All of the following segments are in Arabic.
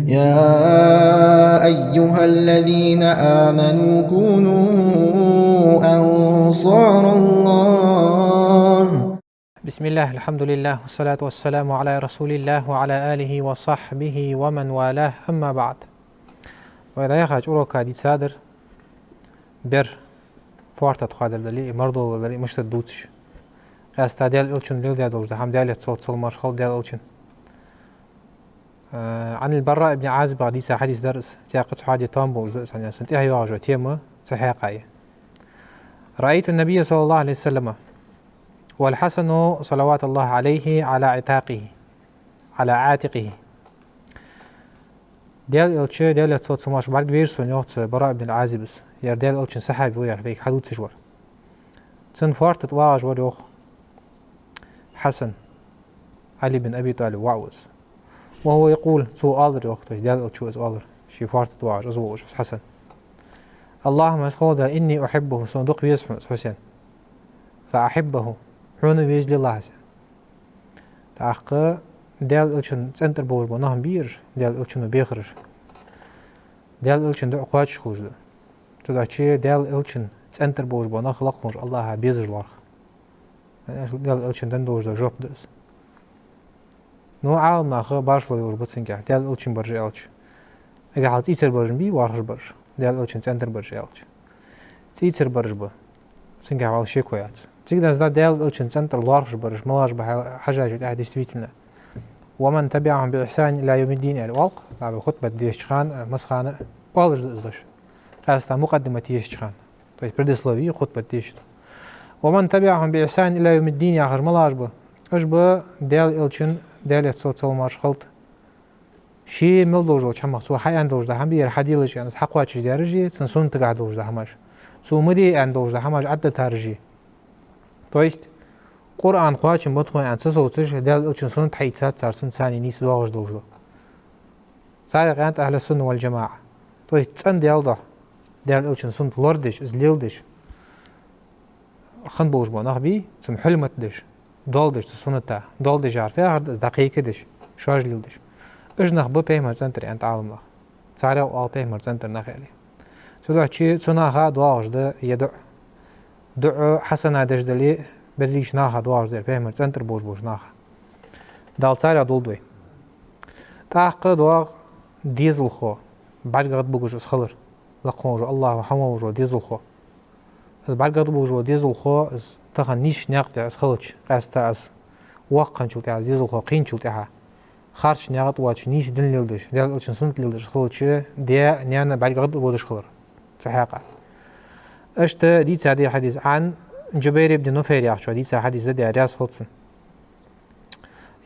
يا أيها الذين آمنوا كونوا أنصار الله. بسم الله، الحمد لله، والصلاة والسلام على رسول الله وعلى آله وصحبه ومن والاه، أما بعد. وإذا يخرج أوروكا دي صادر بر فورتا تخادر دلي مردو دلي مشت دوتش قاستا ديال إلشن ديال دورز هم ديال صوت صلمش خل ديال إلشن عن البراء ابن عازب حديث درس تاقت حادي طامبو درس عن سنتها يواجه تيمه صحيحة. رأيت النبي صلى الله عليه وسلم والحسن صلوات الله عليه على عاتقه ديال إلشة ديال صوت صلمش بعد غير سنوات براء ابن العازب ير ديال إلشن صحابي وير فيك حدود تجور تن فارت تواج وريوخ حسن علي بن أبي طالب وعوز وهو يقول سو آلر يوختش ديال إلشو إز آلر شي فارت تواج أزوج حسن اللهم اسخوذا إني أحبه صندوق بيسحن حسين فأحبه حون بيجلي الله حسين تأخذ ديال إلشن سنتر بول بناهم بير ديال إلشن بيخرج ديال إلشن ده أقواتش خرج ده تدعشي ديال إلشن سنتر بول بنا خلق خرج الله بيزج لارخ ديال إلشن دندوج ده جوب دس نو عالم ناخه بارشلو يوربط سنجح ديال إلشن برج إلش اگه حال تيتر برجن بي وارخ برج ديال إلشن سنتر برج إلش تيتر برج با سنجح على شيء كويس تقدر زاد ديال إلشن سنتر لارخ برج ملاش بحاجة جد أحد يستويتنا ومن تبعهم بإحسان إلى يوم الدين الوالق بعد خطبة ديش خان مسخانة والج دزش قاستا مقدمة ديش خان طيب بردسلوي خطبة ديش ومن تبعهم بإحسان إلى يوم الدين آخر ملاش با أشبه ديال إلشن ديال صوت صلماش خلط شي ملدوج هم سو حي اندوج ده هم بير حديلش يعني حق واتش دارجي سنسون تقعدوج ده هماش سو مدي اندوج ده هماش عدة تارجي تويست قرآن قواتش مدخوين عن سوتش ديال إلشن سون تحيتات صار سون ثاني نيس دوغش دوج ده صار قانت أهل السنة والجماعة تويست تسن ديال إلشن سون لوردش إزليلدش خنبوش بوناخ بي سم حلمت دش دولدش سنتا دولدش عارفه هرد دقيقة دش شارج ليلدش اجنخ بو بيمر سنتر انت عالم صار او بيمر سنتر نخالي سودا تشي سناها دواج ده دع حسنا دش دلي بريش ناها دواج ده بيمر سنتر بوش ناها دال صار دولدوي تاق دواغ ديزل خو بعد قد بوجو خلر لقون الله وحمو ديزل خو بعد قد بوجو ديزل خو تخن نيش ناقد خلچ قاستا اس وقن شو تاع ديزل خو قين شو تاعها خارج نيغت واتش نيس دن ليلدش ديال إلشن سنت ليلدش خلوتش ديا نيانا بعد قد بودش خلر صحيحة اشت دي تادي حديث عن جبير بن نفير يحشو دي حديث دي رياس خلصن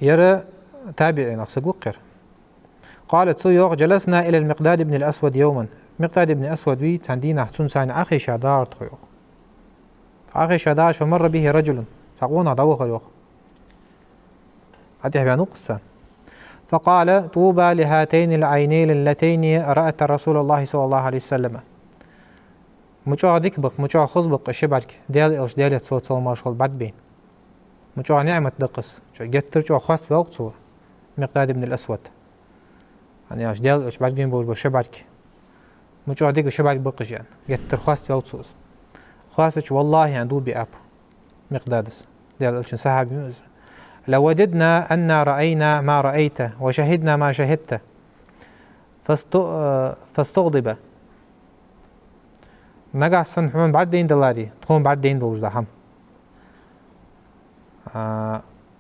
يرى تابعين أقصد وقر قالت سيوغ جلسنا إلى المقداد بن الأسود يوما مقداد بن أسود وي تندينا حتون سان أخي شادار تخيوغ أخي شادار فمر به رجل تقونا دوخ يوغ هاتي حبيا نقصان فقال طوبى لهاتين العينين اللتين رأت رسول الله صلى الله عليه وسلم مجوع ديكبق مجوع خزبق الشبرك ديال إلش ديال صوت صلماش خل بعد بين مجوع نعمة دقس جتر جو خاص في وقت سوى مقداد بن الأسود يعني اش ديال إلش بعد بين بوش بالشبرك مجوع ديك الشبرك بقش يعني جتر خاص في وقت سوى خاصة والله عندو بأب مقدادس ديال إلش صحابي لوددنا أن رأينا ما رأيت وشهدنا ما شهدت فاستغضب نجح سنحون بعدين دلاري تخون بعدين دوج دهم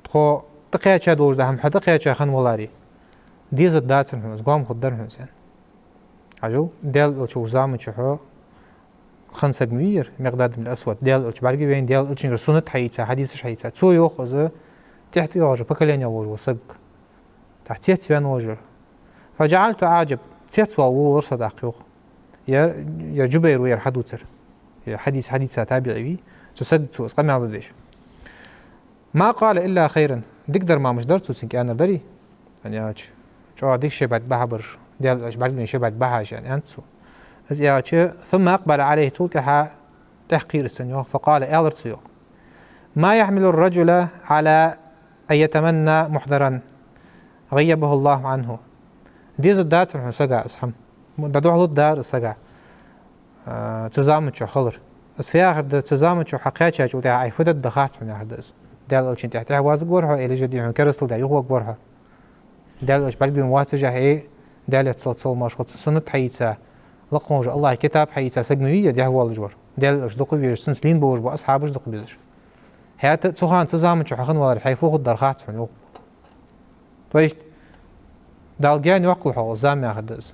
تخو تقيتش دوج دهم حتى تقيتش خن ولاري ديزت دات سنحون قام خدر حسين عجو ديال شو زامن شحو خمسة جمير مقداد من الأسود ديال بعرقي بين ديال سنة حيتها حديث حيتها سو يأخذ تحت يواجه بكلين يواجه وصق تحتيت فين واجه فجعلت أعجب تيت وور صدق يوخ يا جبير ويا حدوتر يا حديث تابعي تصدق سو اسقم على ديش ما قال إلا خيرا دقدر ما مش درت وسنك أنا بري يعني شو هذيك شيء بعد بحبر ديال ايش بعد شيء بعد بحاج يعني أنت سو ثم أقبل عليه تلتها تحقير السنيوخ فقال ألرت ما يحمل الرجل على أن يتمنى محضرا غيبه الله عنه ديز الدات من سجع اسحم دادو حلو دار السجع تزامن شو خلر بس في آخر تزامن شو حقيقة شو ده عيفت الدخات من هردز دال أوش أنت تحتاج واز جورها إلى جدي عن كرستل ده يهو جورها دال أوش بلبي مواتجة هي دال تصل مشخص سنة حيتها لقموج الله كتاب حيتها سجنوية ده هو الجور دال أوش دق بيرش سنسلين بوج بأصحابش دق بيرش هات تسخان تزامن شو حخن ولا حيفوق الدرخات من يوق تويش دال جان يوقل حول زام يا هردز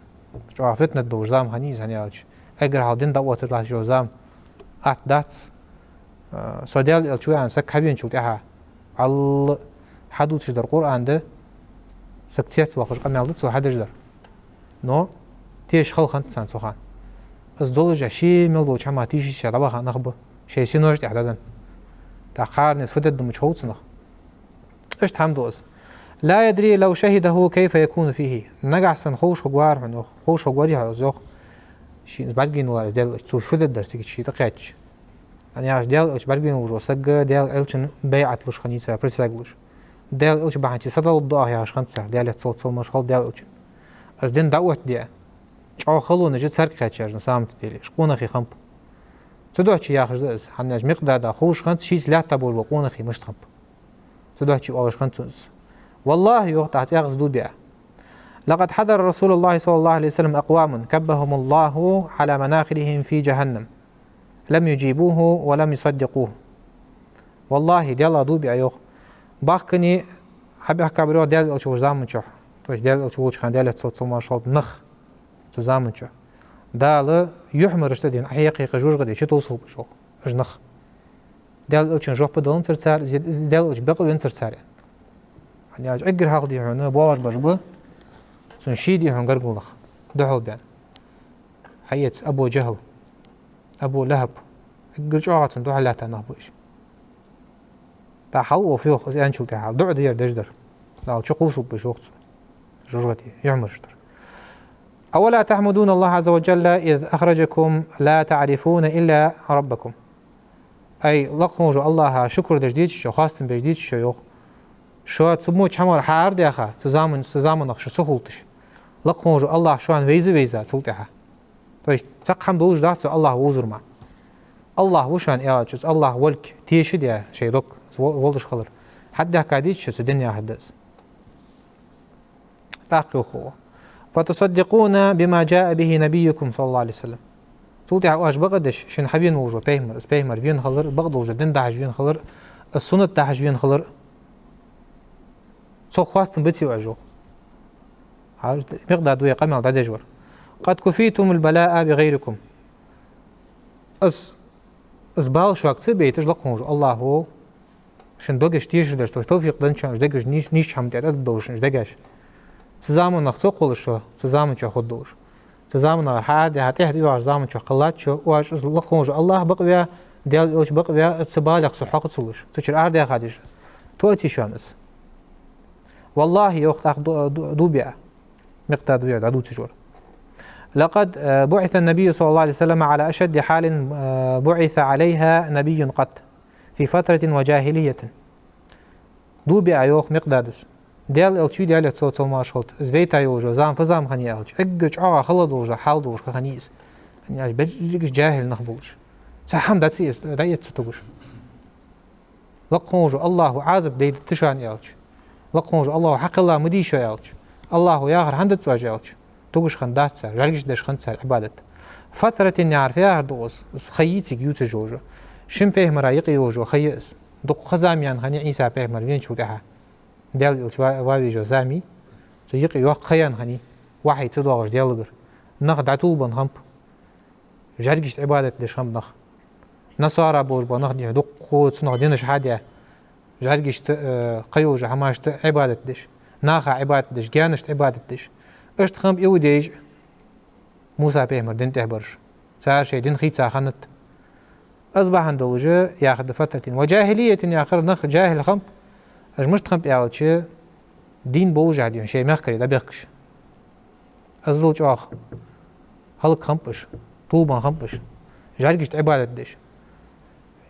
شو عفتنا الدور زام هنيز هنيالش أجر هالدين دوّت تطلع جو زام داتس سودال الشوي عن سك حبين شو تها على حدود شدر القرآن ده سكتيت وقش قميل سو حدش در نو تيش خل خنت سان سخان از دولج شيء ملو شما تيجي شربا خان نخبه شيء سينوش تعدادن تأخر نسفت الدم شهوت نخ إيش تحمدوز لا يدري لو شهده كيف يكون فيه نجح سن خوش وجوار عنه خوش وجواري هذا شيء بعدين ولا ديال شو الدرس تيجي شيء تقيتش يعني عاش ديال إيش بعدين وجو سجى ديال إلشن بيعت لش خنيسة بريساجلش ديال إيش بعدين صدق الضوء يا عش خنسة ديال تصوت مشغل ديال إيش از دين دعوت ديال شو خلوا نجد سرق خاتشر نسامت ديال شقونا خي خمب تدوح شيء يا أخي زس حناج مقدار دا خوش خنت شيء سلاح تبول وقونا خي مش خمب تدوح شيء أوش خنت والله يو تحت يغز دو بيع لقد حذر رسول الله صلى الله عليه وسلم أقوام كبهم الله على مناخرهم في جهنم لم يجيبوه ولم يصدقوه والله ديال دو بيع يوخ باخكني حبي أحكي بريو ديال الشوش زامن شو توش ديال الشوش خان ديال تصوت ما شاء الله نخ تزامن شو دال يحمر اشتدين حقيقي قجوج غدي شو توصل بشوخ اجنخ ديال الشن جوب بدون ترتار ديال الش بقوا ينترتار يعني اج اجر هاخدي هنا بواج بجبه سنشيدي هون قرقلخ دحول بيان حيت ابو جهل ابو لهب اجر جوعات ندوح لا تنهبوش تا حلو فيوخ زي انشو تا حل دعد ير دجدر لا تشقوسو بشوخ جوجتي يعمر شتر أولا تحمدون الله عز وجل إذ أخرجكم لا تعرفون إلا ربكم أي لقموج الله شكر دجديد شو خاصة بجديد شو يوخ شو تسمو حمر حار دي أخا تزامن نقش سخولتش لقموج الله شو عن ويزا تلتها طيش تقحم دوج داتسو الله وزر ما الله وشان إياجز الله ولك تيشد يا شي دوك ولدش خلر حد هكاديش شو الدنيا حدث تاقي خوه فتصدقون بما جاء به نبيكم صلى الله عليه وسلم تلتها واش بغدش شن حبين وجو بيهمر فين خلر بغد وجو دين داحج فين خلر السنة داحج فين خلر سو خواستن بتي واجو مقدار دوية قمل دجور قد كفيتم البلاء بغيركم بال شو اكتب بيتج لقموج الله هو شن دوغش تيش درش توفيق دنشان دغش نيش هم تعدد دوش دغش تزامن نقص قول شو تزامن شو خدوش تزامن هاد هاتي واش زامن شو قلات شو واش لقموج الله بقيا ديال اوش بقيا تبالغ سو حق تصلش تشر ارد يا خادش توتي شانس والله يوقت دوبيا مقدار دوبيا دادو تجور لقد بعث النبي صلى الله عليه وسلم على أشد حال بعث عليها نبي قط في فترة وجاهلية دوبيا يوخ مقدادس ديال الشي ديال تصوت ما شلت زبيتا يوجو زام فزام خني الش اجج خلد وجا حال دوش خنيس يعني بلجش جاهل نخبوش سحم داتسيس دايت ستوش لقوج الله عازب ديد تشان يالش لقوج الله حق الله مديش يالش الله ياخر عند تواجالش توش خندات سر رجش دش خند سر عبادة فترة نعرفها دوس خيتي جيوت جوجو شم به مرايق يوجو خيس دق خزاميان خني عيسى به مرين شو ده ديال واوي جزامي سيقي يوق خيان خني واحد تدوغش ديالغر نخ دعتو بنخمب جرجش عبادة دش خمب نخ نصارى بوش بنخ دي دق قوت نخ دينش حادية جرجش قيوج حماش عبادة دش ناخا عبادة دش جانش عبادة دش اشت خمب يوديج موسى بيهمر دين تهبرش سار شي دين خيت ساخنت أصبح عندوجه ياخد فترة وجاهلية ياخر نخ جاهل خمب أجمشت خمب يالتش دين بوجه ديون شي مخكري دا بيخكش أزلج آخ هلق خمبش طوبان خمبش جارجشت عبادة ديش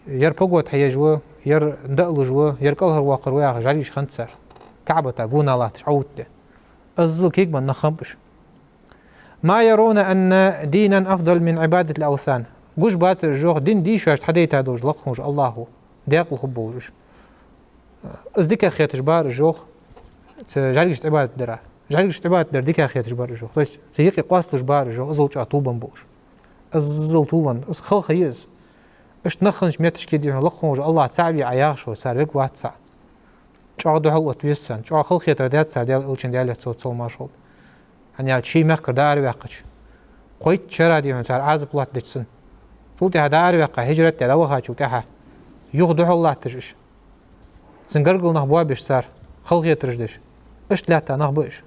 ير بقوة حيجوه ير ندقلو جوه ير كلهر واقر وياخ جارجش خنت سر كعبة تاقونا الله تشعوت ده الزل كيك من نخبش ما يرون أن دينا أفضل من عبادة الأوثان قوش بات الجوخ دين دي شاش حديت هادوش لقخوش الله ديق الخبوش ازديك خياتش بار الجوخ جاريش عبادة درا جاريش عبادة در ديك خياتش بار الجوخ بس سيقي قواستوش بار الجوخ ازلوش عطوبان بوش ازل طوبان از خل خيز اش نخنش ميتش كي ديهم لقخوش الله تسعبي عياخشو سارك واحد ساعة چاقدو حلوة تويسان چاق خل خياتر ديات ساعة ديال اوچن ديال تصل ما شغل هنيال شي مخكر داري واقش قويت شرا ديهم سار عازب الله دجسن فولتي هداري واقع هجرت تدوى خاچو تاها يغدو الله تجش سنقرقل نخبوا بيش سار خلقية ترجدش اش لاتا نخبوش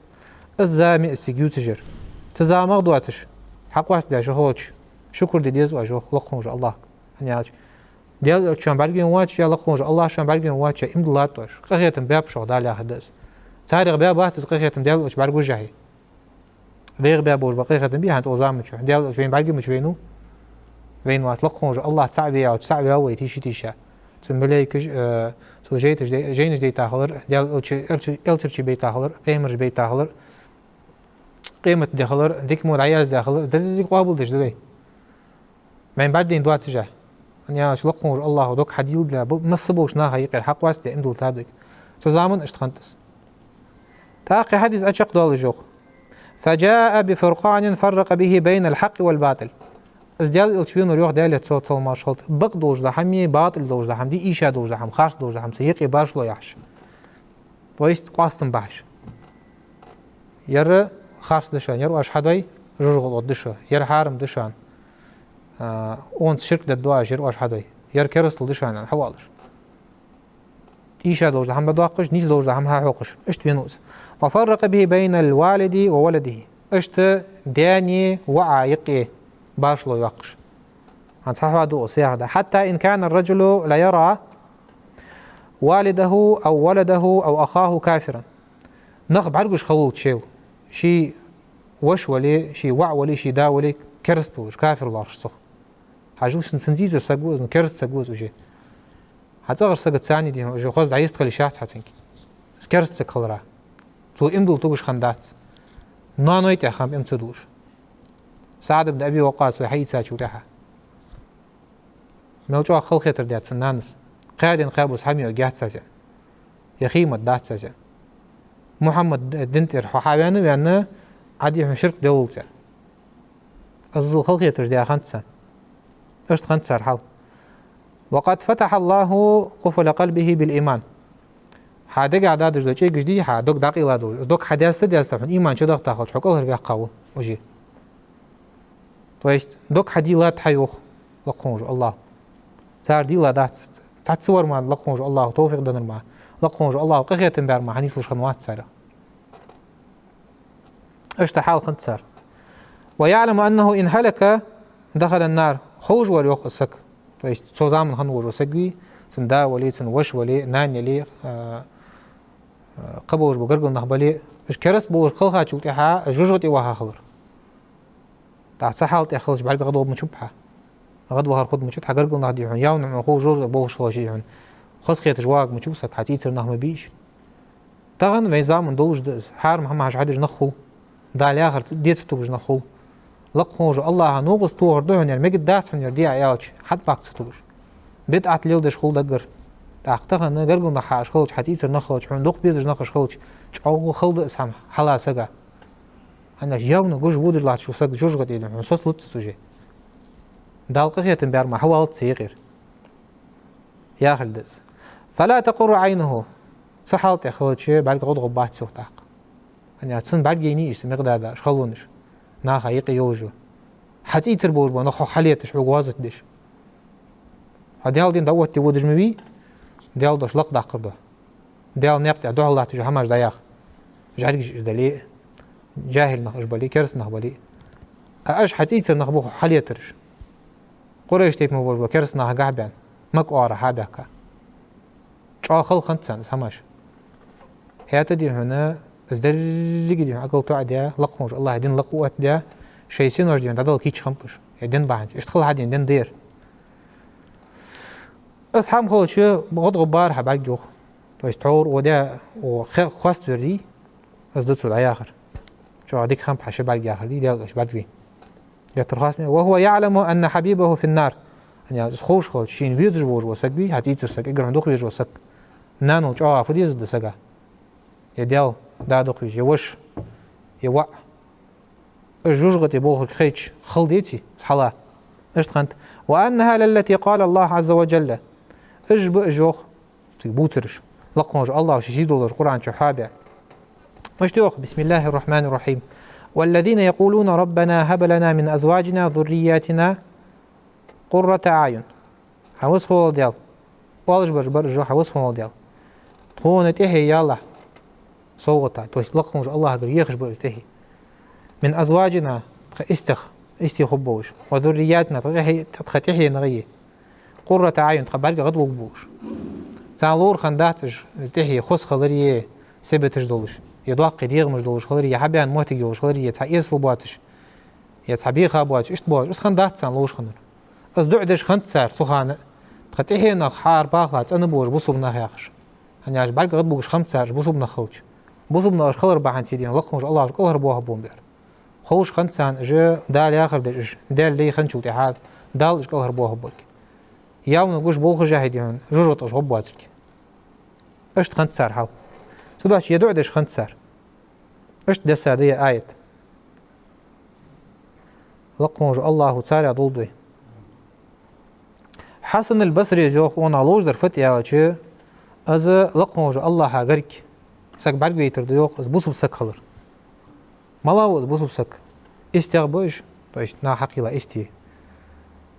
الزامي السيجيو تجر تزامغ دواتش حق واس ديا شخوش شكر دي ديز واجوخ لقخونج الله هنيال ديال شان بالجين واتش يا لقخونج الله شان بالجين واتش امد الله توش قخيتم باب شغ دالي حدث تاريخ باب واتس قخيتم ديال وش بالجو جاهي بيغ بابوش بقيختم بيها انت وزام شو ديال وين بالجي مش وينو وين وات لقخونج الله تعبي او تعبي او تيشي تيشا تمليكش تو جينش دي تاخلر ديال الترشي بي تاخلر بيمرج بي تاخلر قيمة داخلر ديك مود عياز داخلر ديك قابل دش دي من بعدين دوات جاه انيا شلقون الله دوك حديد لا مصبوش ناها يقر حق واسطه امدل تادك تزامن اشتخنتس تاقي حديث اشق دول الجوخ فجاء بفرقان فرق به بين الحق والباطل ازديال التشوين ريوخ ديال تصوت ما شلت بق دوج زحمي باطل دوج زحم دي ايشا دوج زحم خاص دوج زحم سيقي باش لو يحش ويست قاستم باش ير خاص دشان ير اشحدي رجل دشا ير حارم دشان اون شرك ددواج ير اشحدي ير كرسل دشان حوالش ايشا دوج زحم بدواقش نيز دوج زحم ها حوقش اشت بينوس وفرق به بين الوالد وولده اشت داني وعايقي باش لو يقش عن صحوا دو سياغدا حتى إن كان الرجل لا يرى والده أو ولده أو أخاه كافرا نخب عرقش خلوط شي وش ولي شي وع ولي شي دا ولي كرستوش كافر الله رشصخ حاجوش نسنزيز ساقوز نكرست ساقوز وجي حتى غير ساقت ثاني دي وجي خوز عايز تخلي شاحت حتنك سكرست ساقلرا تو امدل توش خندات نانويت يا خام امتدوش سعد بن أبي وقاص وحي ساچو تاها موجوع خلق يترديات سنانس قادن قابوس حمي وقيات ساجا يخيمة دات ساجا محمد دنتر حوحاوانو يعني عدي شرك دولتا الظل خلق يترديا خانتسان اشت خانتسار حال وقد فتح الله قفل قلبه بالإيمان حادق عداد جدو چه جدي حادق داقي لا دول دوك حداث دياستفن إيمان شدق تاخد حقل هرفيا قاو وجي تويست دوك حدي لا تحيوخ لقونج الله صار دي لا دات تتصور مع لقونج الله توفيق دنر مع لقونج الله قخيتن بار مع هنيسلش خنوات سارة اشت حال خنت سار ويعلم أنه إن هلك دخل النار خوج وليوخ السك تويست سو زامن خنوج وسقوي سندا ولي سنوش ولي نان يلي قبوج بقرقل نخبلي اش كرس بوش خلخا تشوتيها جوجوتي وها خلر تاع سحالت يخلص بعد غضب مشبحه غضب هار خد مشت حقرقل نهدي عن ياون عقو جوج بوش خلاشي عن خص خيت جواق مشوسك حتيتر نهم بيش تغن ويزام دولج دز حار محمد حدج نخو دال اخر ديت توج نخو لقوج الله نوغس توغر دهن يعني مجد داتن يدي عيالش حد باكس توج بدعت ليل دش خول دقر تاختغن نقرقل نحاش خلش حتيتر نخلش عن دوق بيزج نخش خلش چاو خلد اسهم حلا سغا أنا جاونا جوج بودر لا شو سق جوج قد يدهم صوص لوت سوجي دالقة خيتم بير ما حوالت سيغير يا خلدز فلا تقر عينه صحالت يا خلد شيء بعد قد غبات سوق تاق أنا تسن بعد جينيش مقدار دا شخلونش ناخا يقي يوجو حتى يتربور بو نخو حليتش عقوازت ديش هديال دين دوت تودج مبي ديال دوش لق داقر دو ديال نيقتع دو الله تجو هماش داياخ جاريك دلي جاهل نخبلي كرس نخبلي اش حتيتر نخبو حليترش قريش تيب مبور كرس نخ قعبان مقوارا حابكا چاخل خنتسان هماش هياتا دي هنا ازدرلي دي عقل تعديا لقونج الله دين لقوات دي شيسين ورجين دادل كيش خمبش يدين باهنج اشتخل هادين دين دير اصحاب خلش بغض غبار حبال جوخ تويستور ودا وخواست وري ازدت سود عياخر شو هذيك خم حشة بالجا خلي ديال إيش بالجي يترخص وهو يعلم أن حبيبه في النار يعني خوش خالص شين فيز جوج وسكبي هتيجي سك إجرام دخل جوج سك نانو جوا فديز دسجا يديال دا دخل يوش يوع الجوج غتي بوخ خيش خلديتي حلا إيش تخنت وأنها للتي قال الله عز وجل إجب إجوخ بوترش لقونج الله شيء دولار القرآن شحابع مش تيوخ بسم الله الرحمن الرحيم والذين يقولون ربنا هب لنا من أزواجنا ذرياتنا قرة أعين حوس هو ديال والج برجو حوس هو ديال تخون تهي يلا صوغتا توش لقونج الله قال يخش بوستهي من أزواجنا استي خبوش وذرياتنا تخي نغيه قرة أعين تخبرك غد وقبوش تعالور خنداتش تهي خص خلريه سبتش دولش يدوق قدير مش دولش خلريه حبيان موتي جوش خلريه تعيسل بواتش يتحبيخ بواتش اشت بواتش اس خندات تعالوش خنر اس دعدش خند سار سخانة تخطيه نخ حار باخلات أنا بوش بوصبنا هياخش هني عش برك غد بوش خمس سار بوصبنا خلش بوصبنا اش خلر بحن سيدين لقمش الله كلها بوها بوم بير خوش خند سان جا دال ياخر دش دال لي خنشو تحال دال اش كلها بوها بولك ياو نقوش بول خجاهدي هون جوجوت اش هبواتك اش خند سار حال سداش يدعو دش خند سار اش دس هذه آية لقمش الله تعالى ضلدوي حسن البصري زوخ وانا لوج در فت يا چه از لقمش الله هاگرك سك برگ بيتر ديوخ از بوسب سك خلر مالاو از بوسب سك استغبوش توش نا حقيقة استي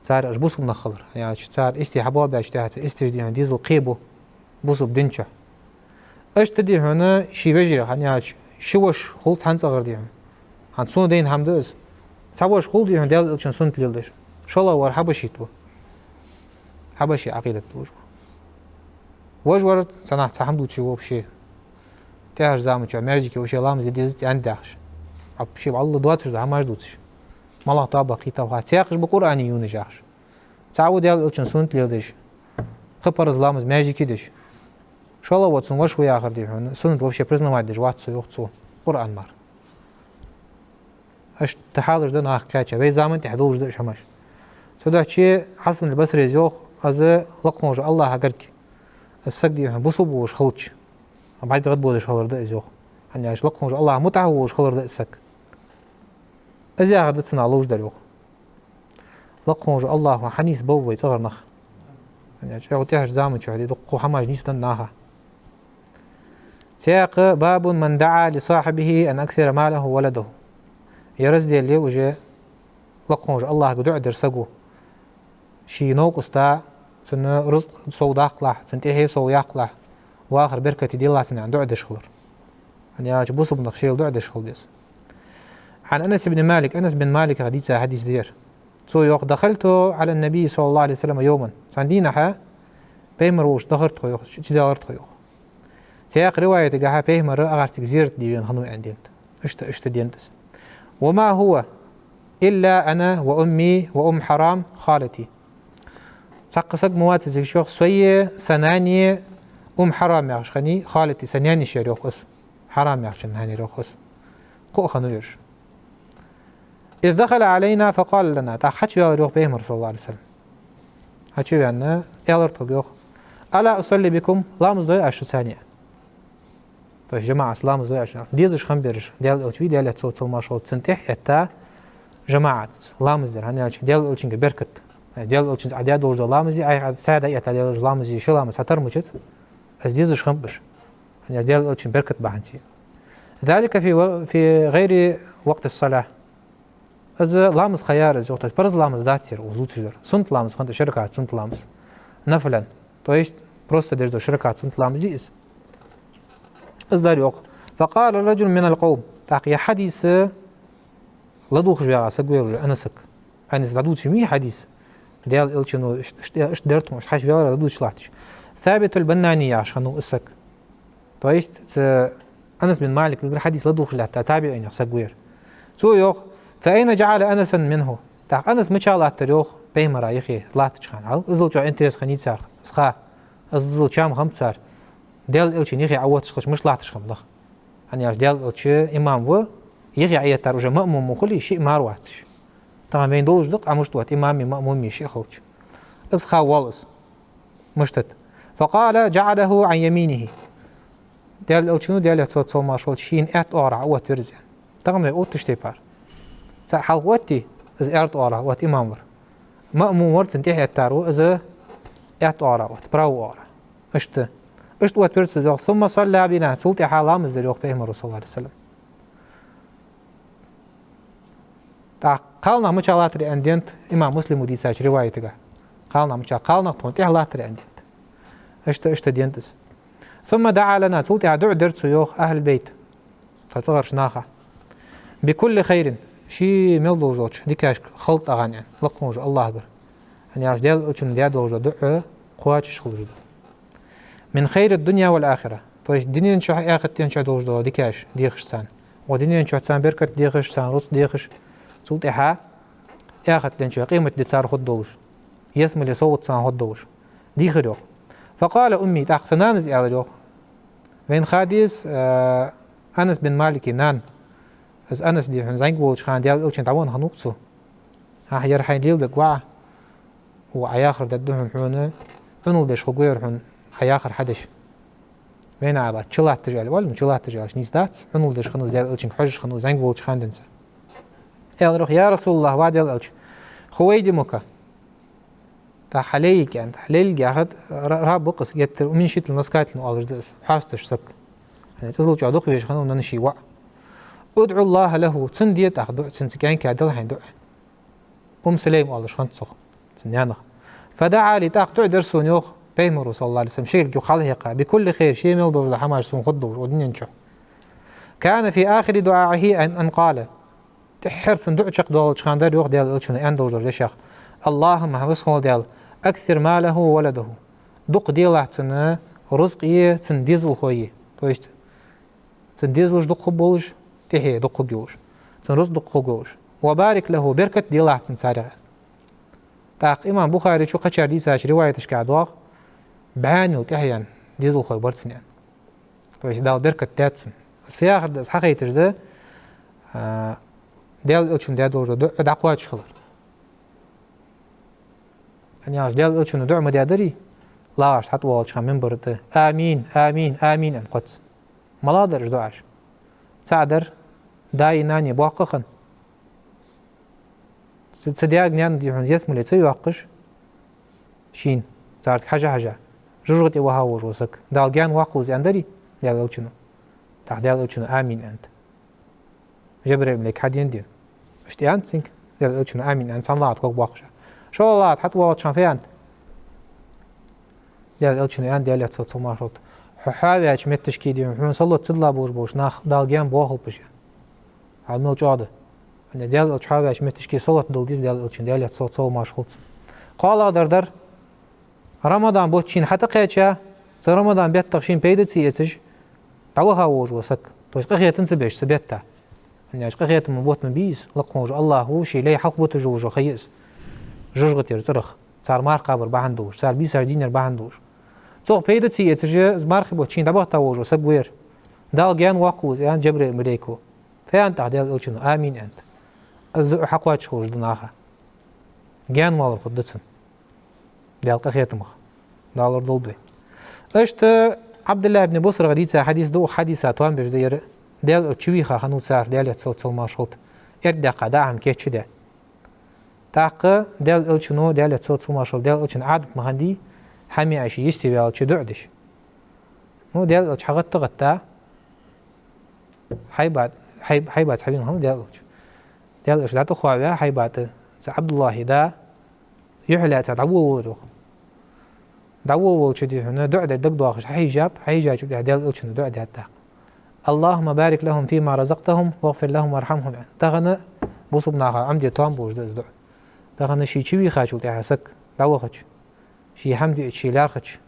صار اش بوسب نخلر يعني صار استي حباب اشتهت استجدي ديزل قيبو بوسب دنچا اش تدي هنا شي وجري يعني شوش خلط هنص غير دي هن سون دين همدز سواش خلط دي ديال چن سون تليلدش شلا ور حبشيتو حبشي عقيدة توج وجور سنة حمدو تشي وبشي تهر زامن چا ماجيك وشي لام زيدز عندش ابشي الله دواتش هماش دوتش مالا طابا قيتا وهاتياقش بقرآن يونجاش تعود ديال چن سون تليلدش خبر زلامز ماجيكي دش شاء الله واتسون واش ويا آخر ديهون سنة вообще признавать دش واتسو يوختسو قرآن مار اش تحالش ده ناخ كاتشا وي زامن تحدوش ده شماش سودا چي حسن البصري زوخ از لقونج الله هاگرك السك ديهون بوصبوش خلچ بعد غد بودش خلر ده زوخ يعني اش لقونج الله متعوش خلر ده السك ازي آخر ده سنة لوش دلوخ لقونج الله حنيس بوي صغر نخ يعني اش اوتيهش زامن شو هدي دقو حماج نيستن ناها سياق باب من دعا لصاحبه أن أكثر ماله وولده يرزدي اللي وجه لقونج الله قدع درسقو شي نوقس تا سن رزق سو داقلح سنتهي سو ياقلح واخر بركة دي الله سن عن دعدش خلر يعني بوص بن خشيل دعدش خل بيس عن أنس بن مالك حديث دير سو يوق دخلت على النبي صلى الله عليه وسلم يوما سندينا حا بيمروش دخلت خيوخ شي دارت خيوخ سياق رواية جاها بيمر أغارتك زيرت ديوين هنو عندين اشت دينتس وما هو إلا أنا وأمي وأم حرام خالتي سق موات زيشوخ سوية سنانية أم حرام يعشخني خالتي سناني شيروخس حرام يعشن هاني روخس قو خنو يرش إذ دخل علينا فقال لنا تحكي يا روح بيمر صلى الله عليه وسلم حكي عنا يالرتو يوخ ألا أصلي بكم لا مزوي عشو ثانية فجماعة سلام زوي عشان ديزش خمبرش ديال أوتوي ديال تصوت الماشو تنتح يتا جماعة لامز در هني ديال أوتشنج بركت ديال أوتشنج عداد دور لامزي أي سادة يتا ديال لامزي شو لامز هتر مجد از ديزش خمبرش هني ديال أوتشنج بركت بحنسي ذلك في غير وقت الصلاة از لامز خيار از وقت برز لامز داتير وزوتش در سنت لامز خنت شركات سنت لامز نفلا تويش просто دير شركات سنت لامز ديس ازدار يوخ فقال رجل من القوم تاقي حديث لدوخ جاء سقوي أنسك أنس لدوش مي حديث ديال إلشنو إش درت مش حاش ولا لدوش لاتش ثابت البناني عشانه اسك تويست أنس بن مالك يقول حديث لدوخ لا تابعين سقوير سو يوخ فأين جعل أنسا منه تاق أنس مشالله تريوخ بيمرا يخي لاتش خان عل إزل جو انتريس خنيت سار اسخا إزل شام خمت سار ديال إلشي نيخي عوض مش لاتش خملخ يعني ديال إلشي إمام و يغي عيتار وجا مأموم وكل شيء ما رواتش طبعا بين دوش دق عمشتوات إمامي مأمومي شيء خلش إسخا والس مشتت فقال جعله عن يمينه ديال الشنو ديال يتصوت صوم ماشول شين ات أورع وات ورزين طبعا أوت تشتيبار حلقوتي إز ارت أورع وات إمامر مأموم ورد تنتهي التارو إذا ات أورع وات براو أورع اشت وات ورزين ثم صلى بنا سلطي حالام إزدريوخ بهم رسول الله عليه وسلم قالنا مش الله تري أندينت إمام مسلم ودي ساج روايتك قالنا مش قالنا تونت الله تري أندينت اشت دينتس ثم دعا لنا سلطي دع درت سيوخ أهل البيت فتصغر شناخة بكل خير شي ملدو زوج ديكاش خلط أغاني لقموج الله أكبر أن يعرف ديال أتشن ديال دوجة دع قواتش خلوج من خير الدنيا والآخرة فاش الدنيا نشوح آخر تنشوح دوجة ديكاش ديخش سان ودنيا نشوح سان بركت ديخش سان رص ديخش سلطي حا آخر تنشوح قيمة دي صار خد دوش يسمى لي صوت سان خد دوش ديخدوخ فقال أمي تأخسنانز إعلجوخ وين خاديس أنس بن مالك نان از أنس دي حن زنگ ووش خان ديال أوشن تعوان خنوقسو ها حيار حين ليل بقوا وعياخر ددوهم حونه حنول ديش خقوير حن عياخر حدش وين علا تشلات تجعل ولا تشلات تجعل شنيز دات حنول ديش خنو ديال أوشن حجش خنو زنگ ووش خان دنسا إعلجوخ يا رسول الله واديال أوش خويدي مكا تا حليك يعني حليل جاهد راب بقص يتر ومن شيت المسكات المؤلج دس حاستش سك يعني تزل جادوخ فيش خنو ننشي وع ادعو الله له تنديت أخذ تنسكين كادل حين دع سليم الله شخنت صخ تنيانا فدعا لتاق درسون يوخ بيمر صلى الله عليه وسلم شيء جو خلقه بكل خير شيء ملدور لحماش سون خدور ودنيا نشوف كان في آخر دعائه أن قال تحرص دع شق دول شخان دار يوخ ديال شنو أندور لشيخ اللهم هوسه ديال أكثر ماله وولده دق ديال تنا رزقيه تنديزل خويه تويست تنديزلش دق خبولش تهي دق جوش تنرز دق جوش وبارك له بركة ديال تنسارع تاق إمام بخاري شو قشر دي ساش روايتش كعدواق بعاني وتحيان ديزل خوي برسنين تويست دال بركة تاتسن بس في آخر دس حقيقتش ده ديال ألشون ديال دور دعقوات شغل يعني عاش ديال ألشون دعم ديادري لاش حتى والش من برد آمين آمين آمين القدس ملادر دعاش سعدر داي ناني بواقخن سدياق نيان دي حن يسمو لي تيواقش شين صارت حاجة جرغتي وهاوج وسك دالجان واقوز اندري ديال ألشون تاع ديال ألشون آمين أنت جبريل ملك حدين دين اشتي أنت سينك ديال ألشون آمين أنت صنلات كوك بواقشة شو الله حتى والله شان في أنت ديال ألشون أنت ديال يتصل صمارات حاوي أش متشكي ديهم حمن صلوا تطلع بوش ناخ دالجان بواخل بشي على ملوش عادة أن ديال ألش حاوي أش متشكي صلوا دلديز ديال ألشون ديال يتصل صمار شخص قال دردر رمضان بوتشين حتى قيتشا رمضان بيت تغشين بيدت سيئتج تعوها ووج وسك توش قخية تنسبش سبيتها أني أش قخية من بوت من بيس لقموج الله هو شي لي حق بوت جوج وخيس جوجغت يرزرخ صار مار قابر باهندوش صار بيسار دينر باهندوش صوغ بيدت سيئتج زمارخي بوتشين دبوتا ووج وسك وير دال جان واقوز يعني جبريل مليكو فأنت عديال ألشنو آمين أنت أزدو حقوات شخوش دناخا جان والر خدتسن ديال قخية مخ دال أردول دوي اشت عبد الله بن بصر غديثة حديث دو حديثة توان بيش دير ديال أتشويخا خنو سار ديال يتصوت سلما شلط إرد قداعم كيتش ده تاق ديال ألشنو ديال يتصوت سلما شلط ديال ألشن عادة مخندي حمي عشي يستوي على دعدش مو ديال ألش حغت تغتا حيبات حبين هم ديال ألش لا تخوى حيبات عبد الله دا يحلى تدعوه دعوه وشدي هنا دعدة دق دواخش حيجاب ديال ألشنو دعدة حتى اللهم بارك لهم فيما رزقتهم واغفر لهم وارحمهم يعني تغنى بوصبناها عمدي توان بوش دز تغنى شي تشوي خاشو تاع سك دعوخش شي حمدي شي لارخش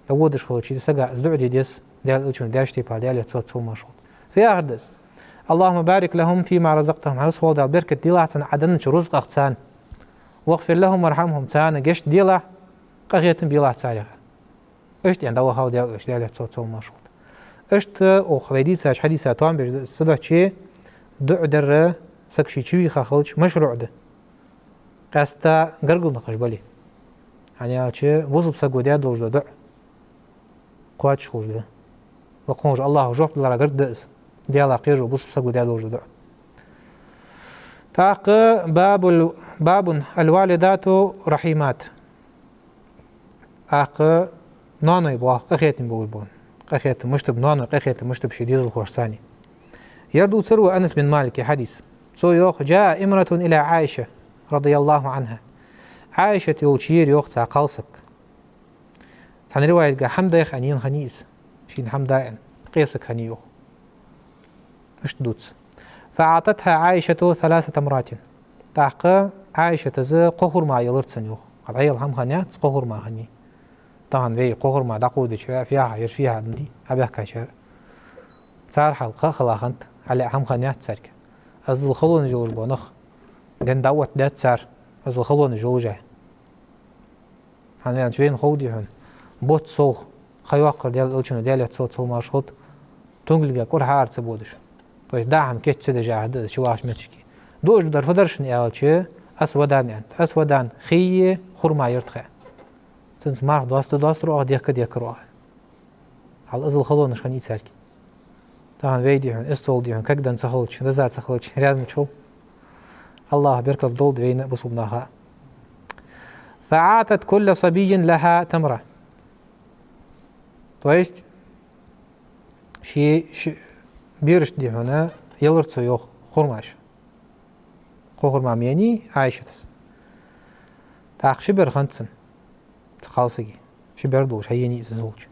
دودش خو شي سقا زدعدي ديس ديال ألشنو داشتي با ديال يتصوت سو مشروط في آخر دز اللهم بارك لهم فيما رزقتهم على صوت ديال بركة ديلا عدنش رزق أختان واغفر لهم وارحمهم تانا قشت ديلا قغية بيلا تساريخ اشت يعني دوا هاو ديال يتصوت سو مشروط اشت او خويدي ساش حديثة توان بيش صدق شيء دع در سكشي تشوي خاخلش مشروع ده قاستا قرقل نقش بالي يعني أشي وصب سجوديا دوج دع قواتش خوش ده وقونج الله جوب لرا قرد دأس ديالا قيرو وصب سجوديا دوج دع تاق باب الوالدات رحيمات أق نانو يبغى قخيتم بقول قخيتم مشتب نانو قخيتم مشتب شديد الخرساني يردو تروى أنس بن مالك حديث سو يوخ جاء امرأة إلى عائشة رضي الله عنها عائشة يوشير يوخ تعقلسك عن رواية قا حمدا يخ أنين خنيس شين حمدا قيسك هنيوخ مش دوتس فأعطتها عائشة 3 تمرات تعقى عائشة تزا قهر ما يلرتسن يوخ العيال هم خنيات قهر ما خني طبعا في قهر ما دقود فيها يرفيها دي أبيها كاشر صار حلقة خلاخنت على هم خنيات سرك أزل خلون جوج بونخ دين دعوت دات سار أزل خلون جوجه هنيان شوين خودي هن بوت صوخ خيواقر ديال الألشن ديال صوت صو ماشخط تنقل كور حار تبودش طيب داعم كيت سيد جاهد شواش متشكي دوش بدر فدرشن يالشي أسودان أنت أسودان خيه خرما يرتخي سنس مار دوست روح ديك روح على أزل خلون شخني ساركي طبعا ويدي هن استول دي هن كقدن سخلش رزات سخلش رياض مشو الله بيرك الضول دوين بصبناها فعاتت كل صبي لها تمرة تويست شي بيرش دي هنا يلرتسو يوخ خرماش خرمام يعني عايشتس تاق شبر خنتسن تخالصي شبر دوش هيني زوج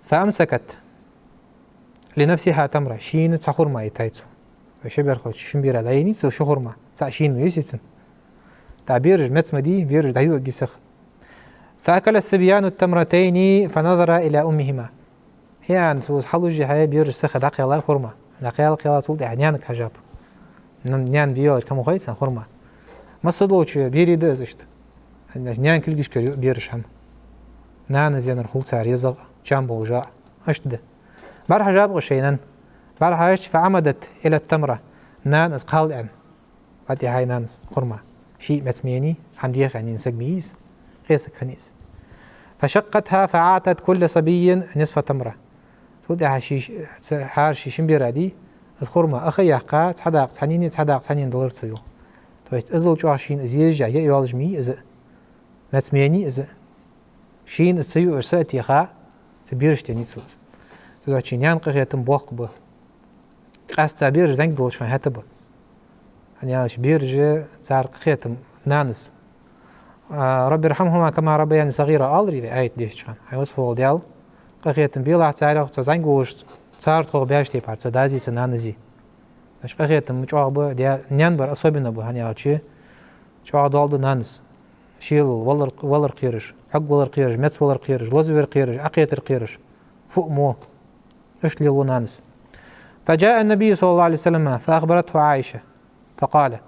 فأمسكت لنفسها تمرة شين تخرما يتايتسو شبر خوش شمبيرا دايني سو شخرما تاشين ويسيتسن تعبيرج متسمة دي بيرج دايو جسخ فأكل الصبيان التمرتين فنظر إلى أمهما هي أن سوز حلو جهة بيرج سخ دقي الله خرما دقي الله طول دعنيانك حجاب نيان بيول كم خيسان خرما ما صدوش بيري دزشت نيان كل جيش كريو بيرج هم نان زين الخول تاريزغ جامبو جاء أشد بار حجاب غشينن بار حاجش فعمدت إلى التمرة نان اسقال أن بعد هاي نانس خرما شيء متميني حمديخ يعني نسق ميز قيسك خنيس فشقتها فعاتت كل صبي نصف تمرة تودع حارشي شمبيرا دي الخرما أخي يحقا تحداق تحنين دولار تسيو تويت أزل جواشين أزيرجع يأيوالج مي إذا متميني إذا شين تسيو إرسات يخا تبيرش تاني تسوز تودع شينيان قخيتم بوق به قاستا بيرج زنك دولش خان هاتبه يعني بيرج تار قخيتم نانس ربي يرحمهما كما ربياني صغيرة ألري في آية ديش كان هيوصفه ديال قخيتم بيلا تعالى تزنقوش صار تخو بياشتي بار تدازي تنانزي اش قخيتم مجواب ديال نيانبر أصابنا بو هني عاتشي شو دالد نانس شيل ولر قيرش حق ولر قيرش متس ولر قيرش لزوير قيرش عقيتر قيرش فوق مو اش ليلو نانس فجاء النبي صلى الله عليه وسلم فأخبرته عائشة فقال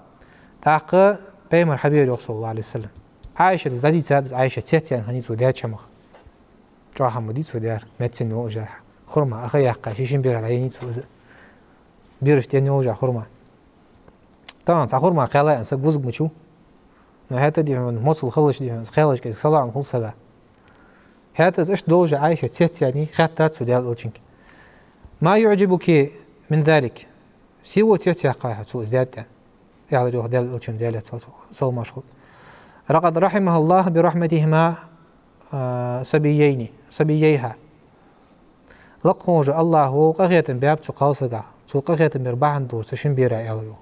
تعق بيمر حبيبي صلى الله عليه وسلم عائشة زادي تادز عائشة تيتيان هني توديار شمخ جوا حمودي توديار متسن وجه خرما أخي يحقا شيشين بير عليني توز بيرش تاني وجه خرما طبعا خرما قالا انسا جوزق مشو نهاية دي هون موصل خلش دي هون خلش كي صلاة عن كل سبع هات إيش دوجة عايشة تيتياني خاتات توديار أوتشنك ما يعجبك من ذلك سوى تيتيا قاها تو ازداد يعني جو ديال الأوتشن ديال صل مشغول لقد رحمه الله برحمتهما صبييها لقوج الله قغية باب تقاصقا قغية مربعن دور تشن بيرا يالو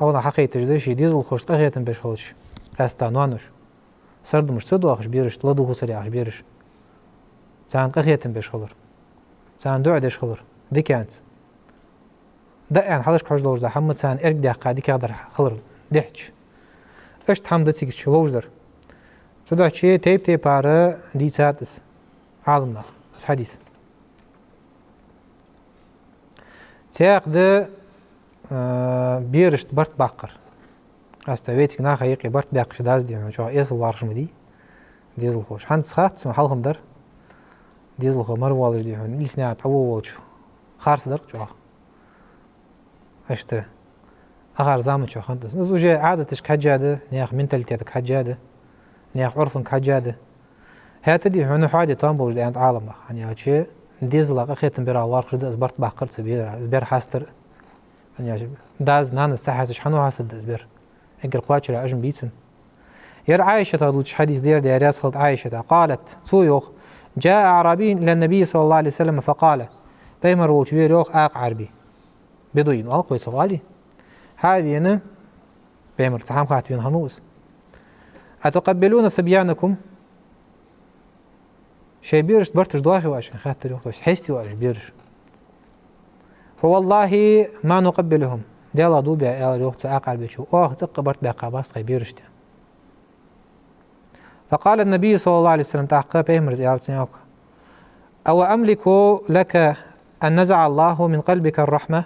أولا حقيقة تجديش ديزل خوش قغية بشغلش قاستانوانوش سرد مش صدواخش بيرش لدوه سريعش بيرش تان قغية بشغلر تان دعا دشغلر دي كانت ده يعني حدش كحش لوج ده حمد سان إرق ده قادي كقدر خلر دحش إيش تحمد تيجي شلوج در صدق شيء تيب على دي سادس عالمنا بس حديث تياق ده بيرشت برت باقر استويتك ناخ يقي برت باقش داز دي شو يصل وارش مدي ديزل خوش حنت سخات سو حلهم در ديزل خو مر والج دي هون لسنا تعو وجه خارس در شو اشته أغار زامن شو خنتس نزوجي عادتش كحجادة نياخ منتاليتيتك حجادة نياخ عرفن كحجادة هاتدي هنو حادي تنبول دي عند عالم يعني هاتشي نديز لاقا خيتن بيرا الله خرج أزبرت باقرت سبير أزبير حاستر يعني داز نان السحاسش حنو حاستر أزبير إنكر قواتش أجن بيتن ير عائشة تقولش حديث دير رياس خلط عائشة قالت سويوخ جاء أعرابي إلى النبي صلى الله عليه وسلم فقال بيمر وشوير يوخ آق عربي بدوين ألقوا يصغالي هاي أنا بيمر تحام خاتين هنوز أتقبلون صبيانكم شي بيرش برتش ضاحي واش خاطر يوخش حستي واش بيرش فوالله ما نقبلهم ديلا دوبي يا يوخ آق عربي شو تقبرت بقاباس بيرش ده. فقال النبي صلى الله عليه وسلم تحقق بيمر زيارة أو أملك لك أن نزع الله من قلبك الرحمة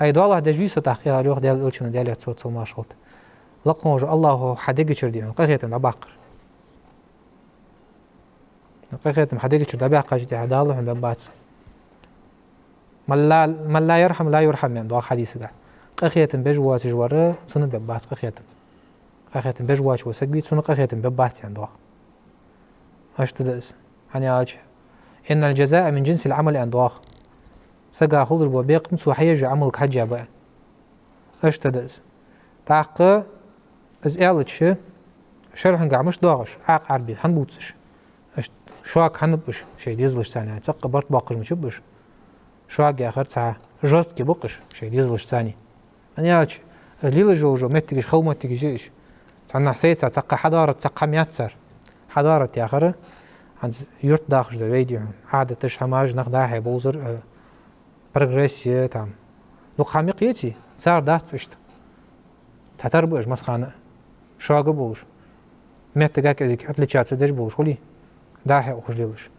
أي دوالله دجويسة تحقيق اليوخ ديال الأولشن ديال يتصوت صلما شغلت لقوم الله حديقي شرديون قيخيتم أباقر قيخيتم حديقي شرد أباقر جدي عدالله عند أبات من لا يرحم لا يرحم يعني دوا حديثة قيخيتم بجوات جوار سنة ببات قيخيتم بجوات وسقبيت سنة قيخيتم ببات يعني دوا أشتدأس يعني أجه إن الجزاء من جنس العمل أندواخ سقا خضر بوبيق مسو حيجي عملك حجة بقى أشتدأس تعقى إز إعلتش شرح نقع مش داغش عاق عربي هنبوتسش شواك هنبقش شي ديزلش ثاني تسقى برت باقش مشبش شواك آخر ساعة جوست كي بقش شي ديزلش ثاني يعني أجه ليلة جو متكش خل متكش إيش تعنا حسيت تسقى حضارة تسقى مئات سار حضارة يا آخر عند يرت داخش ده فيديو عادة تشهماج نقداها بوزر برغريسية تام لو خامقيتي صار دات اشت تتربوش مسخانة شاقة بوش ميتقاك ازيك اتلتشات سدش بوش خلي داحي اوخش ليلش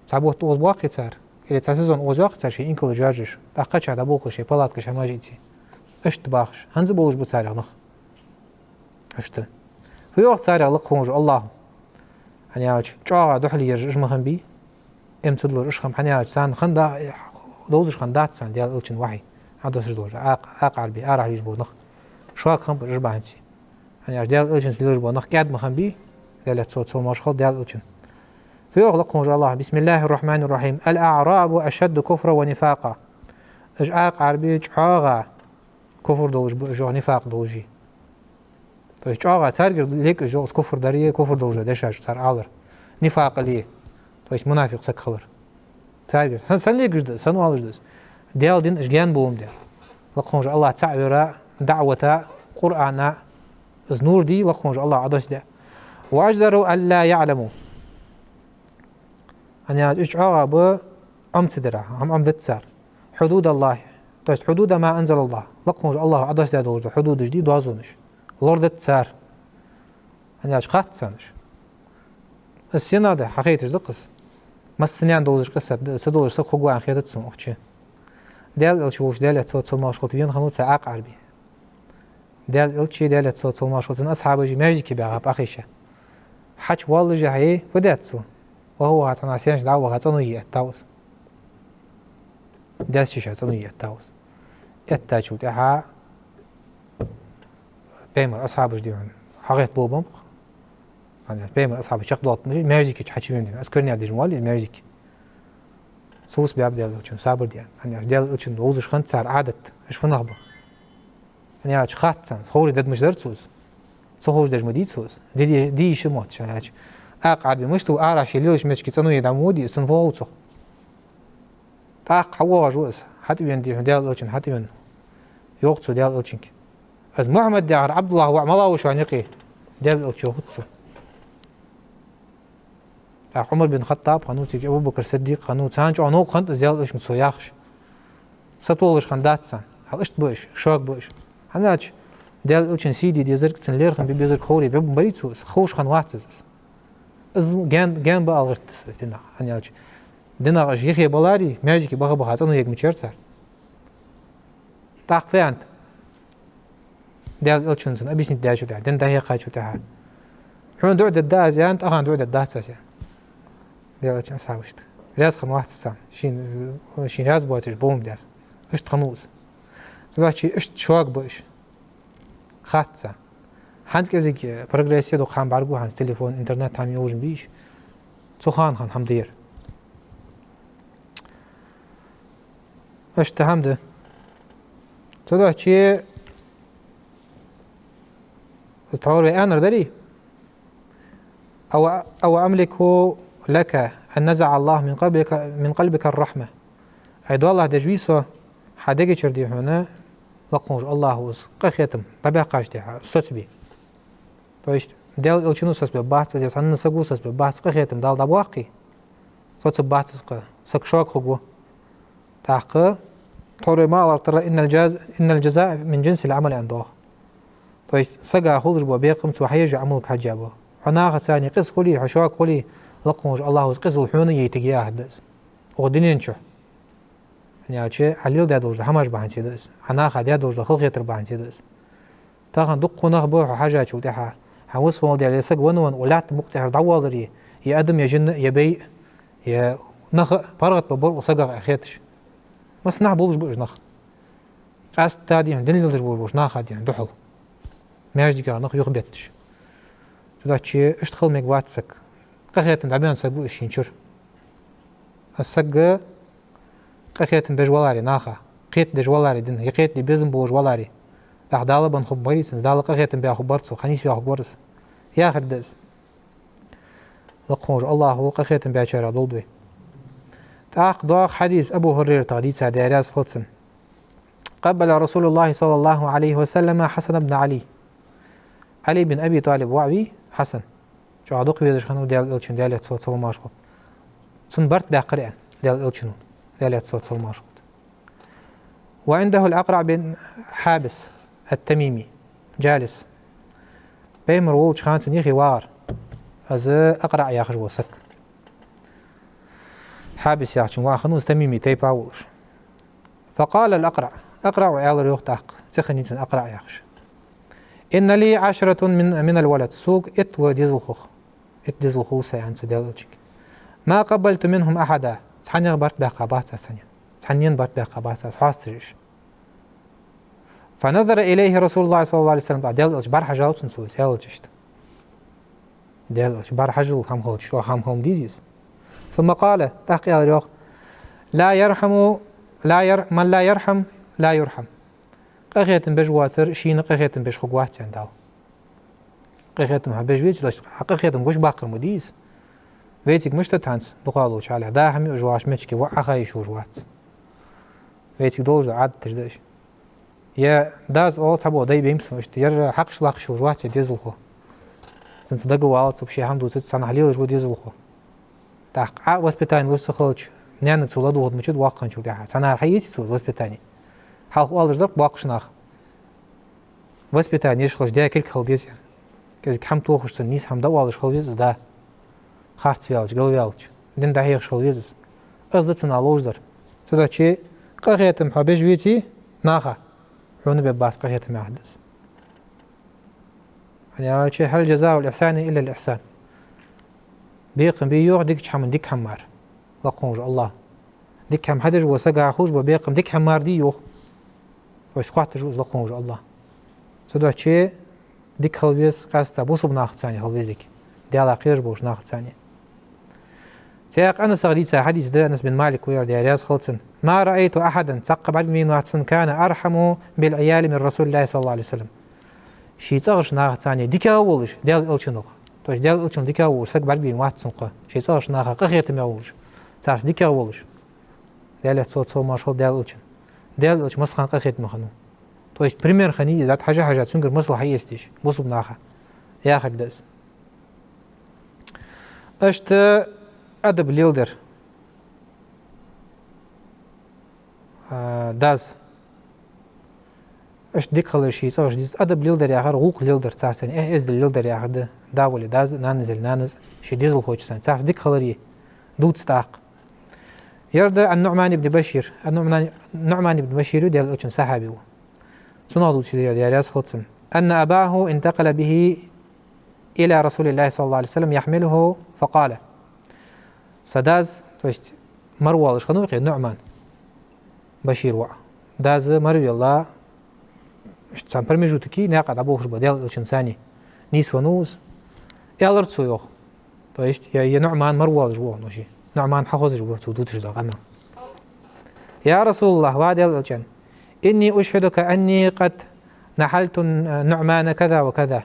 تعبوت اوز باقي تار اللي تاسيزون اوز واقع تار شي انكل جاجش تاقاش هذا بوخ شي بلاتكش هماجيتي اشت باخش هنز بوش بتسارع نخ اشت في وقت سارع لقونج الله هنياج جاء دحلي يرجع مخن بي امتدلور اشخم هنياج سان خندا دوزش خندات سان ديال الچن وحي هذا سجدور اق عربي ارح يجبو نخ شواك خم رجبا هنتي هنياج ديال الچن سيلور بو نخ قاد مخن بي ديال صوت ماش خل ديال الچن في يغلق الله بسم الله الرحمن الرحيم الاعراب اشد كفرا ونفاقا اق عربي جاغا كفر دوج جو نفاق دوجي تو جاغا تارجر ليك جو كفر داريه كفر دوج دشاش صار عالر نفاق ليه تو منافق سكخلر تارجر سن ليك جد سن والجد ديال دين اشجان بوم ديال لقونج الله تعالى دعوة قرآن نور دي لقونج الله عدس ده واجدروا الا يعلموا أن يجعوا ب أمتدرا هم أمدت سار حدود الله تست حدود ما أنزل الله لقونج الله عدس ده دور حدود جديد دوازونش لوردت سار أن يجخات سانش السنة ده حقيقة دقس ما السنين دولش قصة سدولش سخوجوا عن خيرت سون أختي دال الشوش دال تصوت ما شغلتين خنوت ساق عربي دال الشي دال تصوت ما شغلتين أصحاب جي ماجي كبيرة بأخيشة حج والله جهي وداتسو وهو هاتنا سينش دعوة هاتنوية التاوس دال شيش هاتنوية التاوس التاجو تها بيمر أصحاب جديون حقيقة بوبم يعني بيمر أصحاب شقلات ماجيك تحكي مني أذكرني عند جمالي ماجيك سوس بياب ديال الوتشن صابر ديال يعني ديال الوتشن دوزش خنت صار عادت ايش فنخبه يعني اش خات سان خوري دد مش درتوس صخور دج مديد سوس دي شموت شاج اقعد مشتو اراش ليش مشكي تنو يدمودي سنفوتو تاق حوا جوز حتى بين ديال الوتشن حتى بين يوقتو ديال الوتشن از محمد ديار عبد الله وعمله وشانقي ديال الوتشو عمر بن خطاب خنوتي أبو بكر الصديق خنوت سانج عنو خنت زيال إيش مسوياخش ستولش خندات سان هل إشت بوش شوك بوش هناش ديال إيش سيدي دي زرق تنلير خن بيزرق خوري بيب مريض سوس خوش خنواتز إز جان بقى غرت دينا هناش دينا غشيخي بالاري ماجيكي بخ بخات أنو يك مشرسر تاق في أنت ديال إيش سن أبيش نتداعشوا ده دين ده هي قايشوا ده حون دعد الداز يعني أخان دعد الداز يعني ديال أصحابشت راس خن واحد السان شين راس بواتش بوم دار اشت خنوز زباشي اشت شواك باش خاتسا هانز كزيك بروجريسي دو خام بارغو هانز تليفون انترنت هم يوج بيش تو خان هم دير اشت هم ده زباشي تعور انا دري او املك لك ان نزع الله من قلبك الرحمه ايدو الله دجويسو حدقي چردي هنا لقونج الله وز قختم بباقاش دي صوتبي فايش دال الچنو سس بباحث زي سن سغو سس بباحث قختم دال دبواقي صوت بباحث ق سكشوك خو تاق طور ما ترى ان الجزاء من جنس العمل عنده فايش سغا خولج بو بيقم تو حيج عملك حجابه انا ثاني قص خلي حشوك خلي لقونج الله وز قص الحون يتجيا حدث ودينينچو يعني شيء عليل ده دوج هماش بانسي دس أنا خديا دوج خلق يتر بانسي دس تاخن دقنا خبوه حاجة شو ده حوس هو ده لسق ونون ولعت مقتهر دوالري يا أدم يا جن يا بي يا نخ فرغت ببر وصقع أخيتش ما صنع بولش بوش نخ أست تادي عندن اللي بولش ناخد يعني دحل ما يجي كار نخ يخبتش ده شيء اشتغل مقواتسك قخيتن عبيان سقو إشينشر السق قخيتن بجوالاري ناخا قيت دجوالاري دين يقيت لي بيزن بوجوالاري دعدالة بن خبريس دعدالة قخيتن بيا خبرتسو خنيس بيا خبرس يا خدس لقونج الله هو قخيتن بيا شارع دولدوي تاق دواق حديث أبو هريرة تغديد سعدي عرياز خلصن قبل رسول الله صلى الله عليه وسلم حسن بن علي بن أبي طالب وعبي حسن شو عدوق بيدش خانو ديال الالشن ديال صوت صلى الله عليه وسلم سنبرت بيا قرئن ديال الالشنو ديال صوت صلى الله عليه وسلم وعنده الأقرع بن حابس التميمي جالس بيمر وولش خانسن يخي وار از أقرع ياخش وسك حابس ياخش واخنوز تميمي تيبا وولش فقال الأقرع أقرع وعيال ريوخ تاق تخنيتن أقرع ياخش إن لي 10 من الولد سوق ات وديزل خوخ ات ديزل خوسة يعني ديالتشك ما قبلت منهم أحدا تحني غبرت بها قابات ثانية تحنين برت بها قابات حاستريش فنظر إليه رسول الله صلى الله عليه وسلم ديالتش بار حاجة وتنسوس ديالتشت ديالتش بار حاجة هم خلت شو هم ديزيس ثم قال تحقي على اليوخ من لا يرحم لا يرحم قخيتن بجواتر شين قخيتن بج خقوات عندال قخيتن بجويت لاش قخيتن وش باقر مديس ويتك مش تتانس دقالو على دا همي وجواش مشكي وأخايش وجوات ويتك دوج عاد تجدش يا داز أول تبو داي بيمسو اشتير حقش باقش وجوات ديزلخو تنصدقوا على تبشي حمدو تتصنع عليه وجو ديزلخو تاق وسبتاني وسخلش نعنك تولدو غد مشد واقعا شو ديها تنا حييتي توز وسبتاني حلق والش درق باقش ناخ وسبتاني يشخلش ديها كل خلديس يعني كذلك حم توخش تنيس حم دوالش خلديس دا خارت فيالش قل فيالش دين دا هيخ خلديس أزدت نالوش در تدا شيء قخيتم حبيش ويتي ناخا حون بباس قخيتم يحدث يعني شيء هل جزاء الإحسان إلا الإحسان بيقم بيوغ ديك حمن ديك حمار لقونج الله ديك حم حدج وسقع خوش بيقم ديك حمار دي يوغ وش قوات جوز لقونج الله سدوا شيء ديك خلويس قاستا بوصب ناخد ثاني خلويس ديك دي على قيرج بوش ناخد ثاني سياق أنس غديث حديث ده أنس بن مالك وير دي رياض خلصن ما رأيت أحدا تقب على مين واحد كان أرحم بالعيال من رسول الله صلى الله عليه وسلم شيء تغش ناخد ثاني ديك أولش ديال الشنو توش ديال الشنو ديك أول سق بعد مين واحد سنقة شيء تغش ناخد قخيت ما أولش تعرف ديك أولش ديال صوت ما شغل ديال الشن ديال الش مسخن قخيت مخنو توش بريمير خني ذات حاجة سنقر مصلحة يستيش بوصب ناخد ياخد دس أشت أدب ليلدر داز اش ديك خلر شيء صار جديد أدب ليلدر يا آخر غوق ليلدر تعرفين إيه إز ليلدر يا آخر ده داولي داز نانز شي ديزل خوش سان تعرف ديك خلر يه دود ستاق يرد النعمان بن بشير النعمان بن بشير ديال الأوتشن صحابي سنة دود شي ديال ياس خلصن أن أباه انتقل به إلى رسول الله صلى الله عليه وسلم يحمله فقال سداز توشت مروالش خنوقي نعمان بشير وع داز مروي الله اشتسان برمجوتكي ناقد أبوخش بديل الإنساني نيس ونوز يالرتسو يوخ то есть я نعمان مروال جوه نوشي نعمان حخوز جوه تودوتش زغنا يا رسول الله وادل الجن إني أشهدك أني قد نحلت نعمان كذا وكذا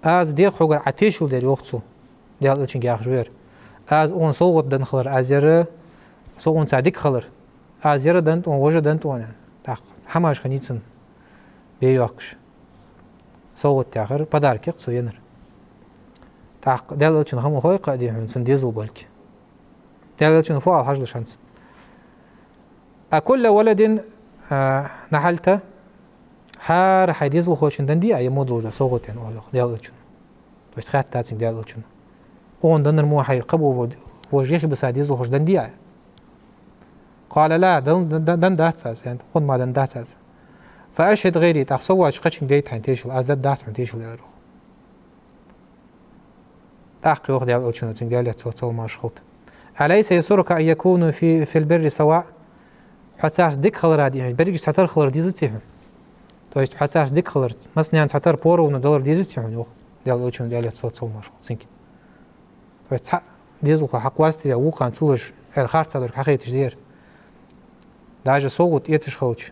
از ديخ خوغر عتيشل دير وقتسو ديال الجن جاخ جوير از اون صوت دن خلر از ير صوت صادق خلر از ير دنت اون وجه دنت اون تاخ حماش خنيتسن بيوكش صوت تاخر подарки قصو ينر تاق ديال الجن هم خوي قادي هنسن ديزل بالك ديال الجن فوق حاجه شانس أكل ولد نحلته حار حيديزل خوشن دندي أي مودلو صوتين ولا ديال الجن بس خات تاتين ديال الجن اون دنر مو حي قبو وجهي بس ديزل خوش دندي قال لا دن داتساس يعني خد ما دن داتساس فأشهد غيري تاخسواش قشن ديت حنتيشل أزداد دات حنتيشل يا روح تحقي وقت ديال الجن تنقال تصل ما شغلت أليس يسرك أن يكونوا في البر سواء حتىش ديك خلر هادي بريج تعتر خلر ديزتيهم то есть حتىش ديك خلر مثلا تعتر поровну доллар ديزتيهم يوخ ديال الجن ديال تصل ما شغلت سينك то есть ديزل حق واسطة وقان تلج الخارج صدر حقيقة دير даже صوت يتش خلش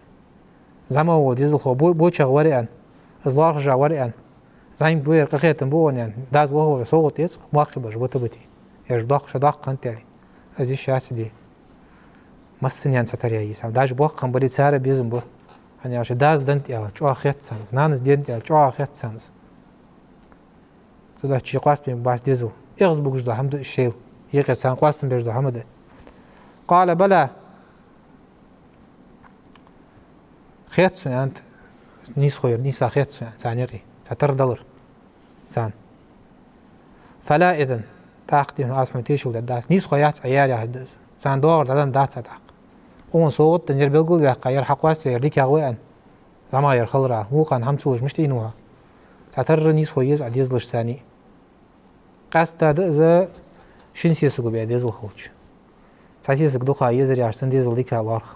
زعما هو ديزل خو بوتش وريان ازلار جا وريان زعيم بوير قخيتن بون يعني داز وهو صوت يتس مواقبه جبتبتي يجدق شدق انتلي ازي شاس دي مسن يعني ستريا يسام داش بوق قنبلي ساره بيزم بو يعني عشان داز دنت يلا جو اخيت سانز نانس دنت يلا جو اخيت سانز تدا تشي قاست بين باس ديزل اغز بوجد الحمد الشيل يقت سان قاستن بيجد حمد قال بلى خيت انت نيس خوير نيس خيت سانيري $1 سان فلا اذن تاقدي اسمه تيشو داس نيس خويات عيال يحدث سان دور دادن دات تاق اون صوت تنجر بيقول يا قير حقواست يرديك يا وين زعما ير خلرا مو كان همسوج مش تينوها تعتر نيس خويز عديز لش ثاني قاستا ذا شنسي سوق بيا ديزل خوج ساسي سوق دوخا يزري عشان ديزل ديك الارخ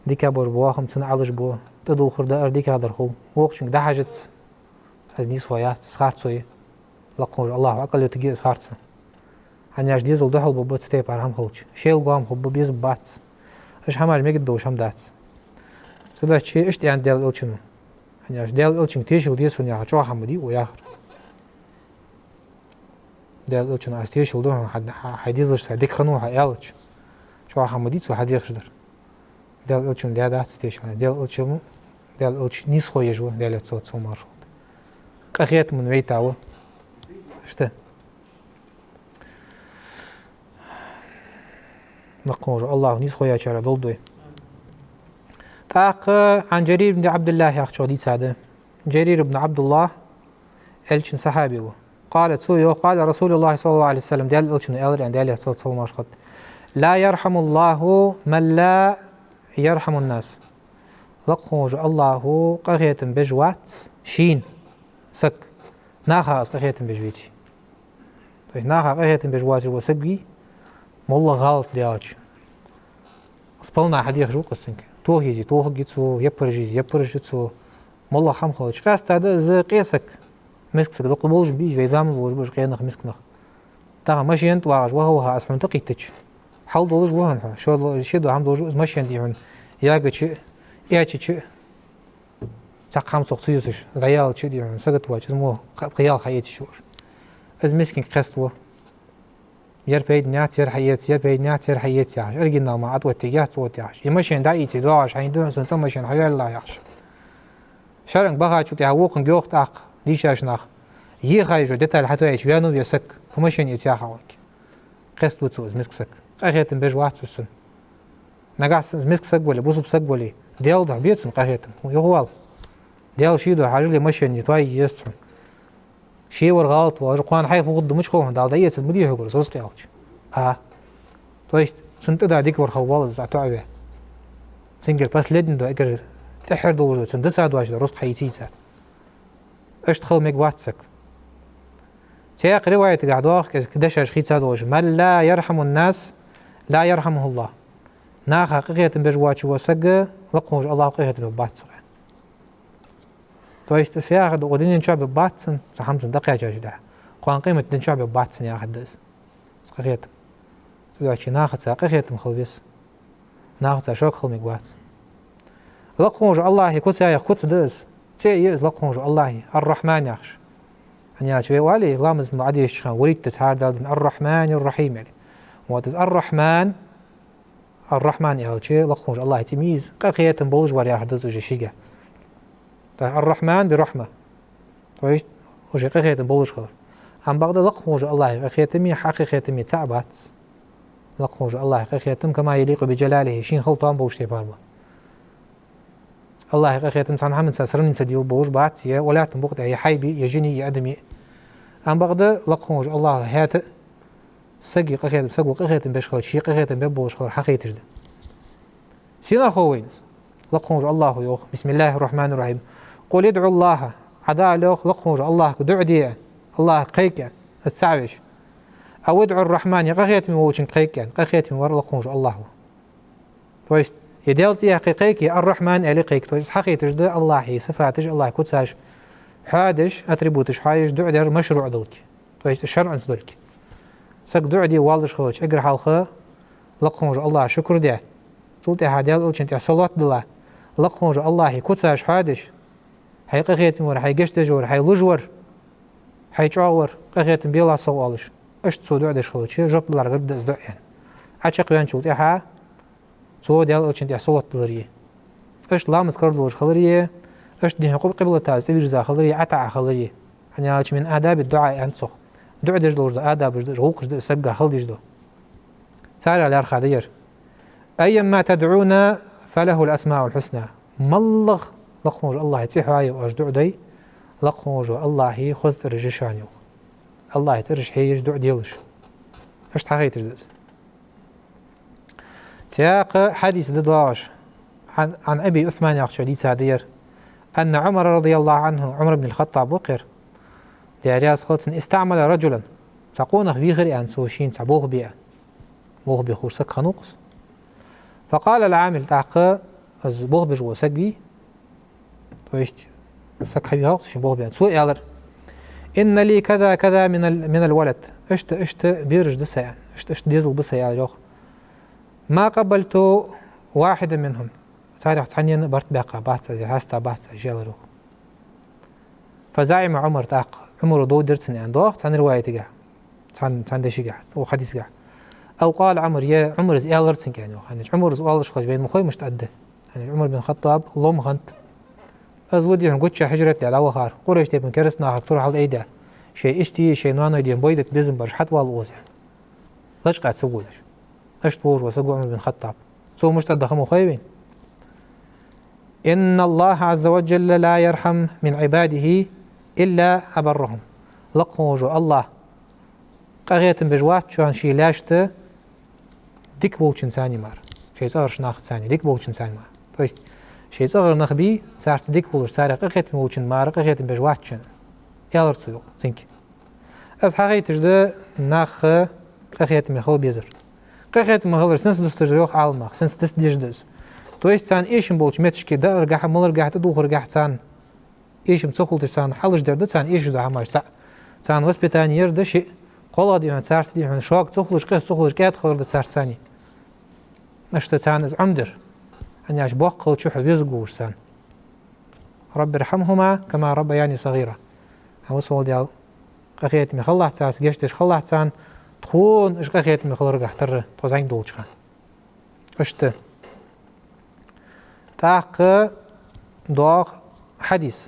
ديك بور بواخم تن علج بو تدو خردا ارديك هذا الخو وقشن ده حاجت از نيس خويات سخارتسوي لقول الله اقل تجي سخارتس هنياش ديزل دحل ببوت ستيب ارهم خلج شيل قام خب بيز باتس اش هماج ميك دوش هم دات سدا شي اشت يعني ديال الچنو هنياش ديال الچن تيشو ديسو نيا جو حمدي ويا ديال الچن استيشو دو حديزل صديق خنو حيالچ جو حمدي سو حديق خدر ديال الچن ديال دات ستيشن ديال الچمو ديال الچ نيس خو يجو ديال تصوت سومار قخيت من ويتاو اشته نقول الله نيس خويا شارع ضلدوي تاق عن جرير بن عبد الله يا أخي سعد جرير بن عبد الله الشن صحابي قالت سويو قال رسول الله صلى الله عليه وسلم ديال الشن ألر عند ديال صلى الله عليه وسلم لا يرحم الله من لا يرحم الناس لقوج الله قرية بجوات شين سك ناخا قرية بجويتي ناخا قرية بجوات وسقي والله غلط دياج سبلنا حديث جو قصنك توه يجي توه جيتسو يبرجيتسو والله خم خلش قاست هذا ز قيسك مسكسك دق بوج بيج ويزام بوج قينخ مسكنخ تا ماشي انت واج وهو ها اسمن تقيتش حل دولج وهن شو شدو هم دولج ماشي عندي هن ياغتش ياچچ تقام سوقسيوسش ريال چدي هن سقط واج مو قيال حياتي شور از مسكين قستو ير بيد نات ير حيات ير بيد نات ير حيات ياش ارجينا ما عطوا اتجاهات وتياش يمشي دايتي دواش عندو سنت ماشي حيا الله ياش شرن بها شو تهوقن جوخت اق ديشاش نخ يخايجو دتال حتى يش يانو يسك فماشي يتياحوك قست وتوز مسكسك قاخيتن بجوات سن نغاس مسكسك ولا بوسب سك ولا ديال ده بيتسن قاخيتن يغوال ديال شيدو حاجه لي ماشي يتواي يسن شيء ورغلط وقوان حي فوق مش خوه دال ديت المدير يقول سوس قيالش تويست سنت دا ديك ور خوال زعتو عبه سنجل باس لدن دو اگر تحر دو سنت ساد واش رست حيتيسا اشتخل ميك واتسك تيق رواية قعدوخ كدش اشخيص هذا وش من لا يرحم الناس لا يرحمه الله ناخ حقيقة بجواتش وسجى لقموج الله حقيقة بباتسن تويست سياق دودين شعب بباتسن سحمسن دقيقة جدا قوان قيمة دين شعب بباتسن يا حدث حقيقة تقولش ناخذ حقيقة مخلبس ناخذ شوك خلمي باتس لقموج الله يكوت يا يكوت دز تي يز لقموج الله الرحمن يخش يعني شوي والي لامز من عادي الشخان وريد تتهاردل الرحمن الرحيم يعني واتز الرحمن يعني شيء لقموج الله تميز قاقية بولج وريا حدث وجي شيء الرحمن برحمة كويس وجي قاقية بولج خضر عم بغدا لقموج الله قاقية مي حقيقة مي تعبات لقموج الله قاقية كما يليق بجلاله شين خلطان بوش تباربه الله قاقية عن حمد ساسرن سديو بوش بات يا ولا تنبقد يا حيبي يجني يا ادمي عم بغدا لقموج الله هات سقي قاقية سقو قاقية بشخل شي قاقية ببوش خضر حقيقة تجد سينا خوينز لقموج الله يوخ بسم الله الرحمن الرحيم قل ادعوا الله عدا لوخ لقموج الله دع دي الله قيك السعوش او ادعوا الرحمن يقاقيت من ووشن قيك قاقيت من ور لقموج الله تويست يدالتي حقيقيك الرحمن الي قيك تويست حقيقة تجد الله هي صفاتج الله كتساش حادش اتريبوتش حايش دع دير مشروع دولك تويست الشرع انسدولك سق دع دي والدش خلوش اقرا حلقه لقموج الله شكر دي تولتي هاديال أو كنت صلاة بالله لقموج الله كتساش حادش حي قاقيت من ور حي قشتجور حي لجور حي جاور قاقيت بيلا سوالش اش تصو دع دش خلوش جب لار غير دز دع يعني عشق وين تولتي ها تو ديال أو كنت صلاة دلريه اش لامس كرد لوج خلريه اش دي حقوق قبل تاز تبيرزا خلريه عتا خلريه يعني من آداب الدعاء انصخ دع دج لوج آداب دج حقوق دج سبقه خل دج دو سارع على خادير أيما تدعون فله الأسماء الحسنى ملغ لقموج الله يتيح عاي وأجدع دي لقموج الله خذ ترجشانيو الله يترج حي يجدع ديوش اش تحقيق تجدس سياق حديث دواش عن أبي عثمان يخشى سادير أن عمر رضي الله عنه عمر بن الخطاب وقر ديارياس خلصن استعمل رجلا تقونه في غير أن سوشين تعبوه بيئة بوه بخورسك خنوقس فقال العامل تعقى از بوه بجو سقي تويشت سك حبي هاوس شي بوه بيان سوء يالر ان لي كذا كذا من الولد اشت بيرج دسا يعني اشت ديزل بسا يا روخ ما قبلت واحدا منهم تاريخ تحنين برت باقا بات هاستا بات جيل روخ فزعم عمر تعق عمر دو درتن يعني دوخ تان رواية تقع تان دشي قاعد وحديث قاعد أو قال عمر يا عمر زي ألرتنك يعني عمر زي ألرش خش بين مخوي مشتعدة يعني عمر بن الخطاب لوم خنت أزودي هم قدش حجرت على وخار قريش تبن كرسنا حكتور حال أيدا شيء اشتي شيء نوانا يدين بويدت بيزن برش حتى والوز يعني ليش قاعد تسوولش ايش تبور وسقوا عمر بن الخطاب سو مشتعدة خمو خايبين إن الله عز وجل لا يرحم من عباده إلا أبرهم لقوا الله قاقيت بجوات شوان شي لاشته ديك بوچن ثاني مار شيء صغر شناخت ثاني ديك بوچن ثاني مار تويست شيء صغر نخبي صارت ديك بولش صار قاقيت بوچن مار قاقيت بجوات شن يالر تسوق زنك از حقيقة جدا ناخ قاقيت مخل بيزر قاقيت مخل سنس دستجروخ عالمخ سنس دست دجدز تويست ثان ايشم بولش متشكي دا رجح مل رجح تدوخ رجح ثان ايشم تسخل ثان حلش درد ثان ايش ده هماش ثان وسبتان يرد شيء قلا دي هن سارت دي هن شاق تخلش قص تخلش كات خلد سارت ثاني نشت ثان از عمدر أن يعش بوقل شو حفيز قورسان رب ارحمهما كما ربياني صغيرة هوسول ديال قاقيت مي خلح تاس جشتش خلح تان تخون اش قاقيت مي خلر قحتر توزعين دولشخان اشت تاق دوغ حديث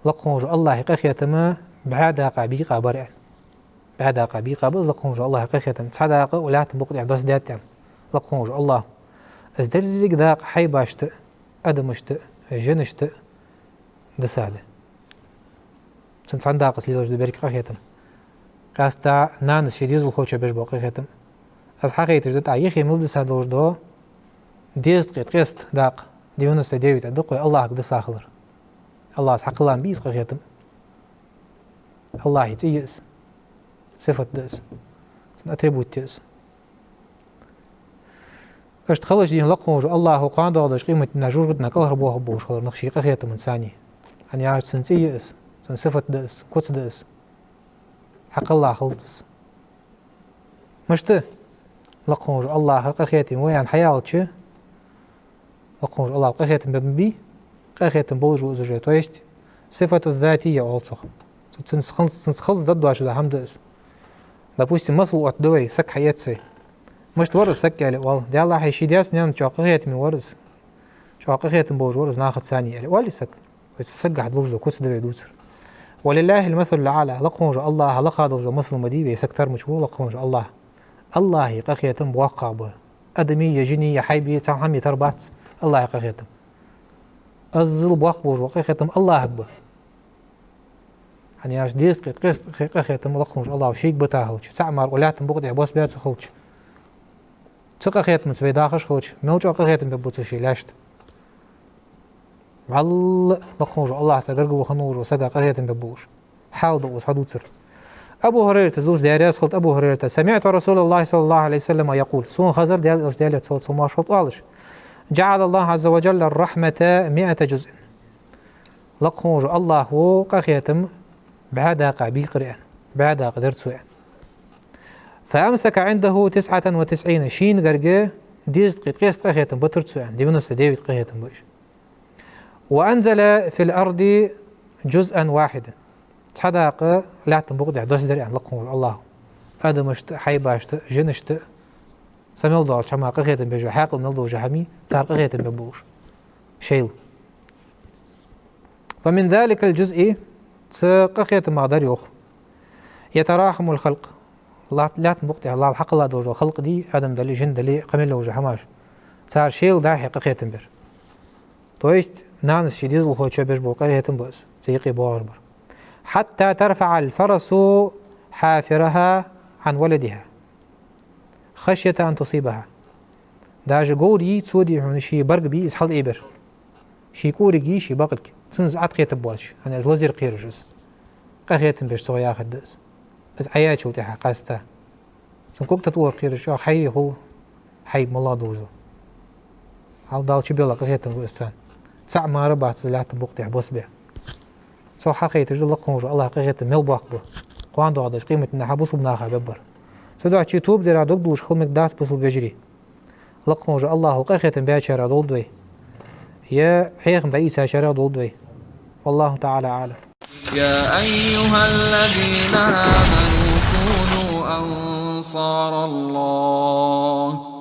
لقموج الله قاقيت ما بعدا قابيقا برئن بعدا قابيقا بز لقموج الله قاقيت تصدق ولا تبقى احداث داتن لقموج الله ازدرق داق حيباشت ادمشت جنشت دساده سنت عندك سليلوج دبرك قاقيتم قاستا نانس شديز الخوشه بيش بقاقيتم از حقيقه جد ايخي ملد سادوج دو ديست قيست داق ديونس ديويت دقوا الله قد ساخلر الله حق الله بيس قاقيتم الله يتيس صفه دس اتريبوت تيس اشتخلش دين لقوج الله قاند هذا قيمة نجور قدنا كله ربوه بوش خلر نخشي قخيت من ثاني يعني عاش سنسية اس سنصفة دس كوتس دس حق الله خلطس مشته لقوج الله قخيتي وين حيالتش لقوج الله قخيتي ببي قخيتي بوج وزوجة تويست صفة الذاتية أولصق سنسخلص ضد واش ده حمد اس допустим مثل وقت دوي سك حيات سوي مش تورس سك يعني والله دي الله حيشي دياس نعم شاقخيت من ورس شاقخيت بوج ورس ناخذ ثاني يعني والي سك سك حد لوجه كوس دوي دوتر ولله المثل الأعلى لقوج الله لقى دوجه مثل مديبي سكتر مشبوه لقوج الله الله قخيتم بواقع به أدمية جنية حيبي تعمي تربات الله قخيتم الظل بواقع بوج وقخيتم الله به يعني عاش ديس قيس قخيتم لقوج الله وشيك بتاهلش تعمر ولاتم بقدي بوس بيات خلش تسقى خيتم تسوي داخش خلش ملجأ قخيتم ببوتشي لاشت عل لقوج الله تقرقو خنور وسقى قخيتم ببوش حال دوس حدوتر أبو هريرة تزوج دياريس خلط أبو هريرة سمعت رسول الله صلى الله عليه وسلم يقول سون خزر ديال صوت سما شرط قالش جعل الله عز وجل الرحمة 100 جزء لقوج الله هو قخيتم بعدا قابي قرئان بعدا قدر سوء فأمسك عنده 99 شين قرقه ديز قيست قخيتم بطر سوء ديفنس ديفيد قخيتم بوش وأنزل في الأرض جزءا واحدا صداقة لا تنبغض دوس دري عن لقوم الله آدمشت حيباشت جنشت سميل دار شما قخيتم بيجو حاقل ملدو جحمي صار قخيتم ببوش شيل فمن ذلك الجزء قخيتم مقدر يوخ يتراحم الخلق الله لا تنبغض الله الحق الله دوجو خلق دي آدم دلي جن دلي قميل لو جحماش صار شيل داحي قخيتم بير تويست نانس شديد الخوة شبش بو قخيتم بس سيقي بواربر حتى ترفع الفرس حافرها عن ولدها خشية أن تصيبها داج قوري تسودي هون شي برق بي إسحال إبر شي كوري شي باقلك تنز عتقية بواش أنا از وزير قيرجز قخيتم بيش سوى ياخد دس بس عيات شو تيحا قاستا سنكوك تطور قيرج يا حي هو حي مالله دوزو هل دال شبيلا قخيتم بوستان ساع ما ربع تزلات بوقتي حبوس بيه سو حقيقة تجد لقوم الله حقيقة ميل باقبه قوان دو عدش قيمة إنها بوصل بناخا ببر سدو عشي توب دير عدوك دوش خلمك داس بوصل بجري لقوم الله حقيقة بيع شارع دول دوي يا حيخم بعيسى شارع دول دوي والله تعالى أعلم يا أيها الذين آمنوا كونوا أنصار الله